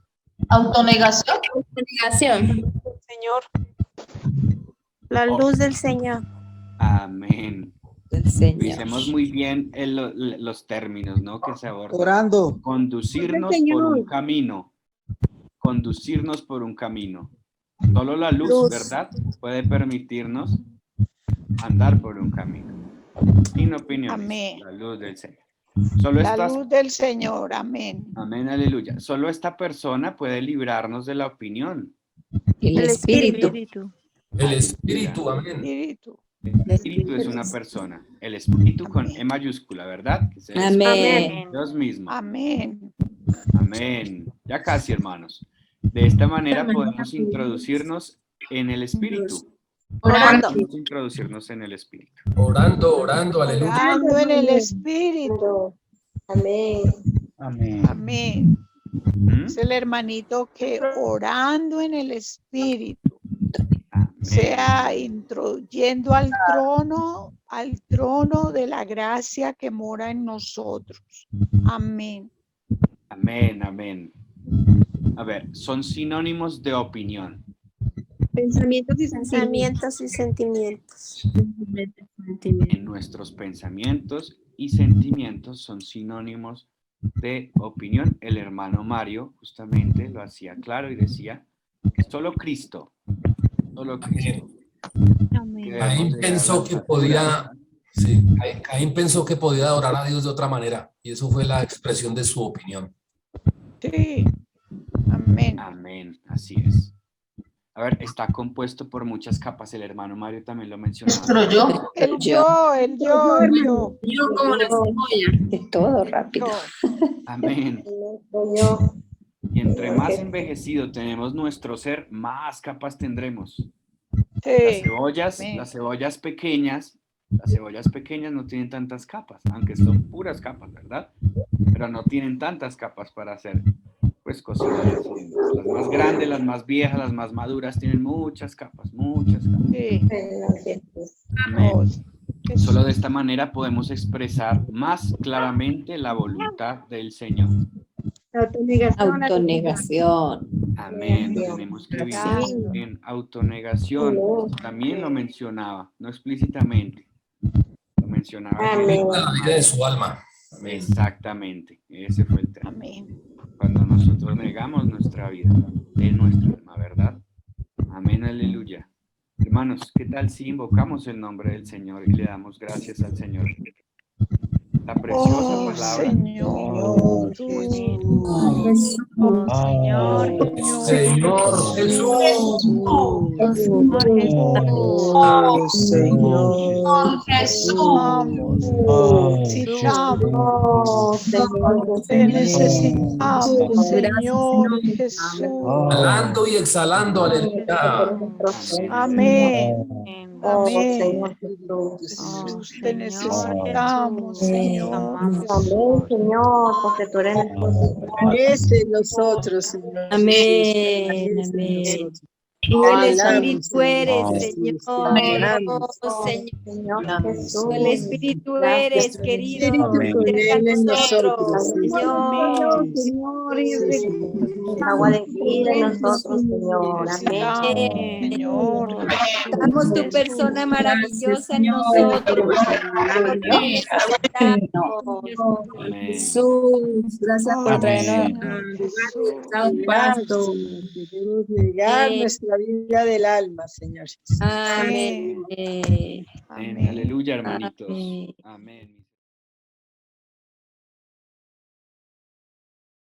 Autonegación. Señor. La Oh. luz del Señor. Amén. Del Señor. Dicemos muy bien los términos, ¿no? Que se abordan. Orando. Conducirnos por un camino. Conducirnos por un camino. Solo la luz, ¿verdad? Puede permitirnos andar por un camino. Sin opiniones. Amén. La luz del Señor. Solo La estas... luz del Señor. Amén. Amén, aleluya. Solo esta persona puede librarnos de la opinión. El espíritu. El espíritu, amén. Espíritu. El espíritu es una persona. El espíritu con E mayúscula, ¿verdad? Que es el Amén. Dios mismo. Amén. Amén. Ya casi, hermanos. De esta manera podemos introducirnos en el espíritu. Orando. Podemos introducirnos en el espíritu. Orando, aleluya. Orando en el espíritu. Amén. Amén. ¿Mm? Es el hermanito que orando en el espíritu Amén. sea intruyendo al trono de la gracia que mora en nosotros. Amén. Amén, amén. A ver, son sinónimos de opinión. Pensamientos y Sentimientos. En nuestros pensamientos y sentimientos son sinónimos de opinión. El hermano Mario justamente lo hacía claro y decía Solo Cristo. Solo Cristo. Amén. Caín pensó que podía, sí, Caín pensó que podía adorar a Dios de otra manera y eso fue la expresión de su opinión. Sí. Amén. Amén, así es. A ver, está compuesto por muchas capas. El hermano Mario también lo mencionaba. Pero yo. El yo. Yo como la cebolla. De todo rápido. Amén. Y entre más envejecido tenemos nuestro ser, más capas tendremos. Sí. Las cebollas pequeñas no tienen tantas capas, aunque son puras capas, ¿verdad? Pero no tienen tantas capas para hacer, pues, cocidas. Las más grandes, las más viejas, las más maduras tienen muchas capas, muchas capas. Sí. Amén. Solo de esta manera podemos expresar más claramente la voluntad del Señor. Autonegación. Amén. Tenemos que vivir en autonegación. También lo mencionaba, no explícitamente. Lo mencionaba. La vida de su alma. Amén. Exactamente. Ese fue el tema. Amén. Cuando nosotros negamos nuestra vida, de nuestra alma, ¿verdad? Amén, aleluya. Hermanos, ¿qué tal si invocamos el nombre del Señor y le damos gracias al Señor? La preciosa Oh, palabra. Señor. Señor Jesús. Oh, Señor. Te necesitamos, Señor Jesús. Inhalando y exhalando, aleluya. Amén. Amén. Jesús, Te necesitamos, Señor. Amén, Señor, porque tú eres Merece nosotros, Señor. Amén, amén. Tú el Espíritu eres, Señor. Oh, Señor Jesús. Tú el Espíritu eres, querido. Cerca a nosotros, Señor. Agua de vida en nosotros, Señor. Amén. Señor. Damos tu persona maravillosa en nosotros. Jesús, gracias por traernos a un pasto. Queremos negar nuestra vida del alma, Señor Jesús. Amén. Amén. Aleluya, hermanitos. Amén.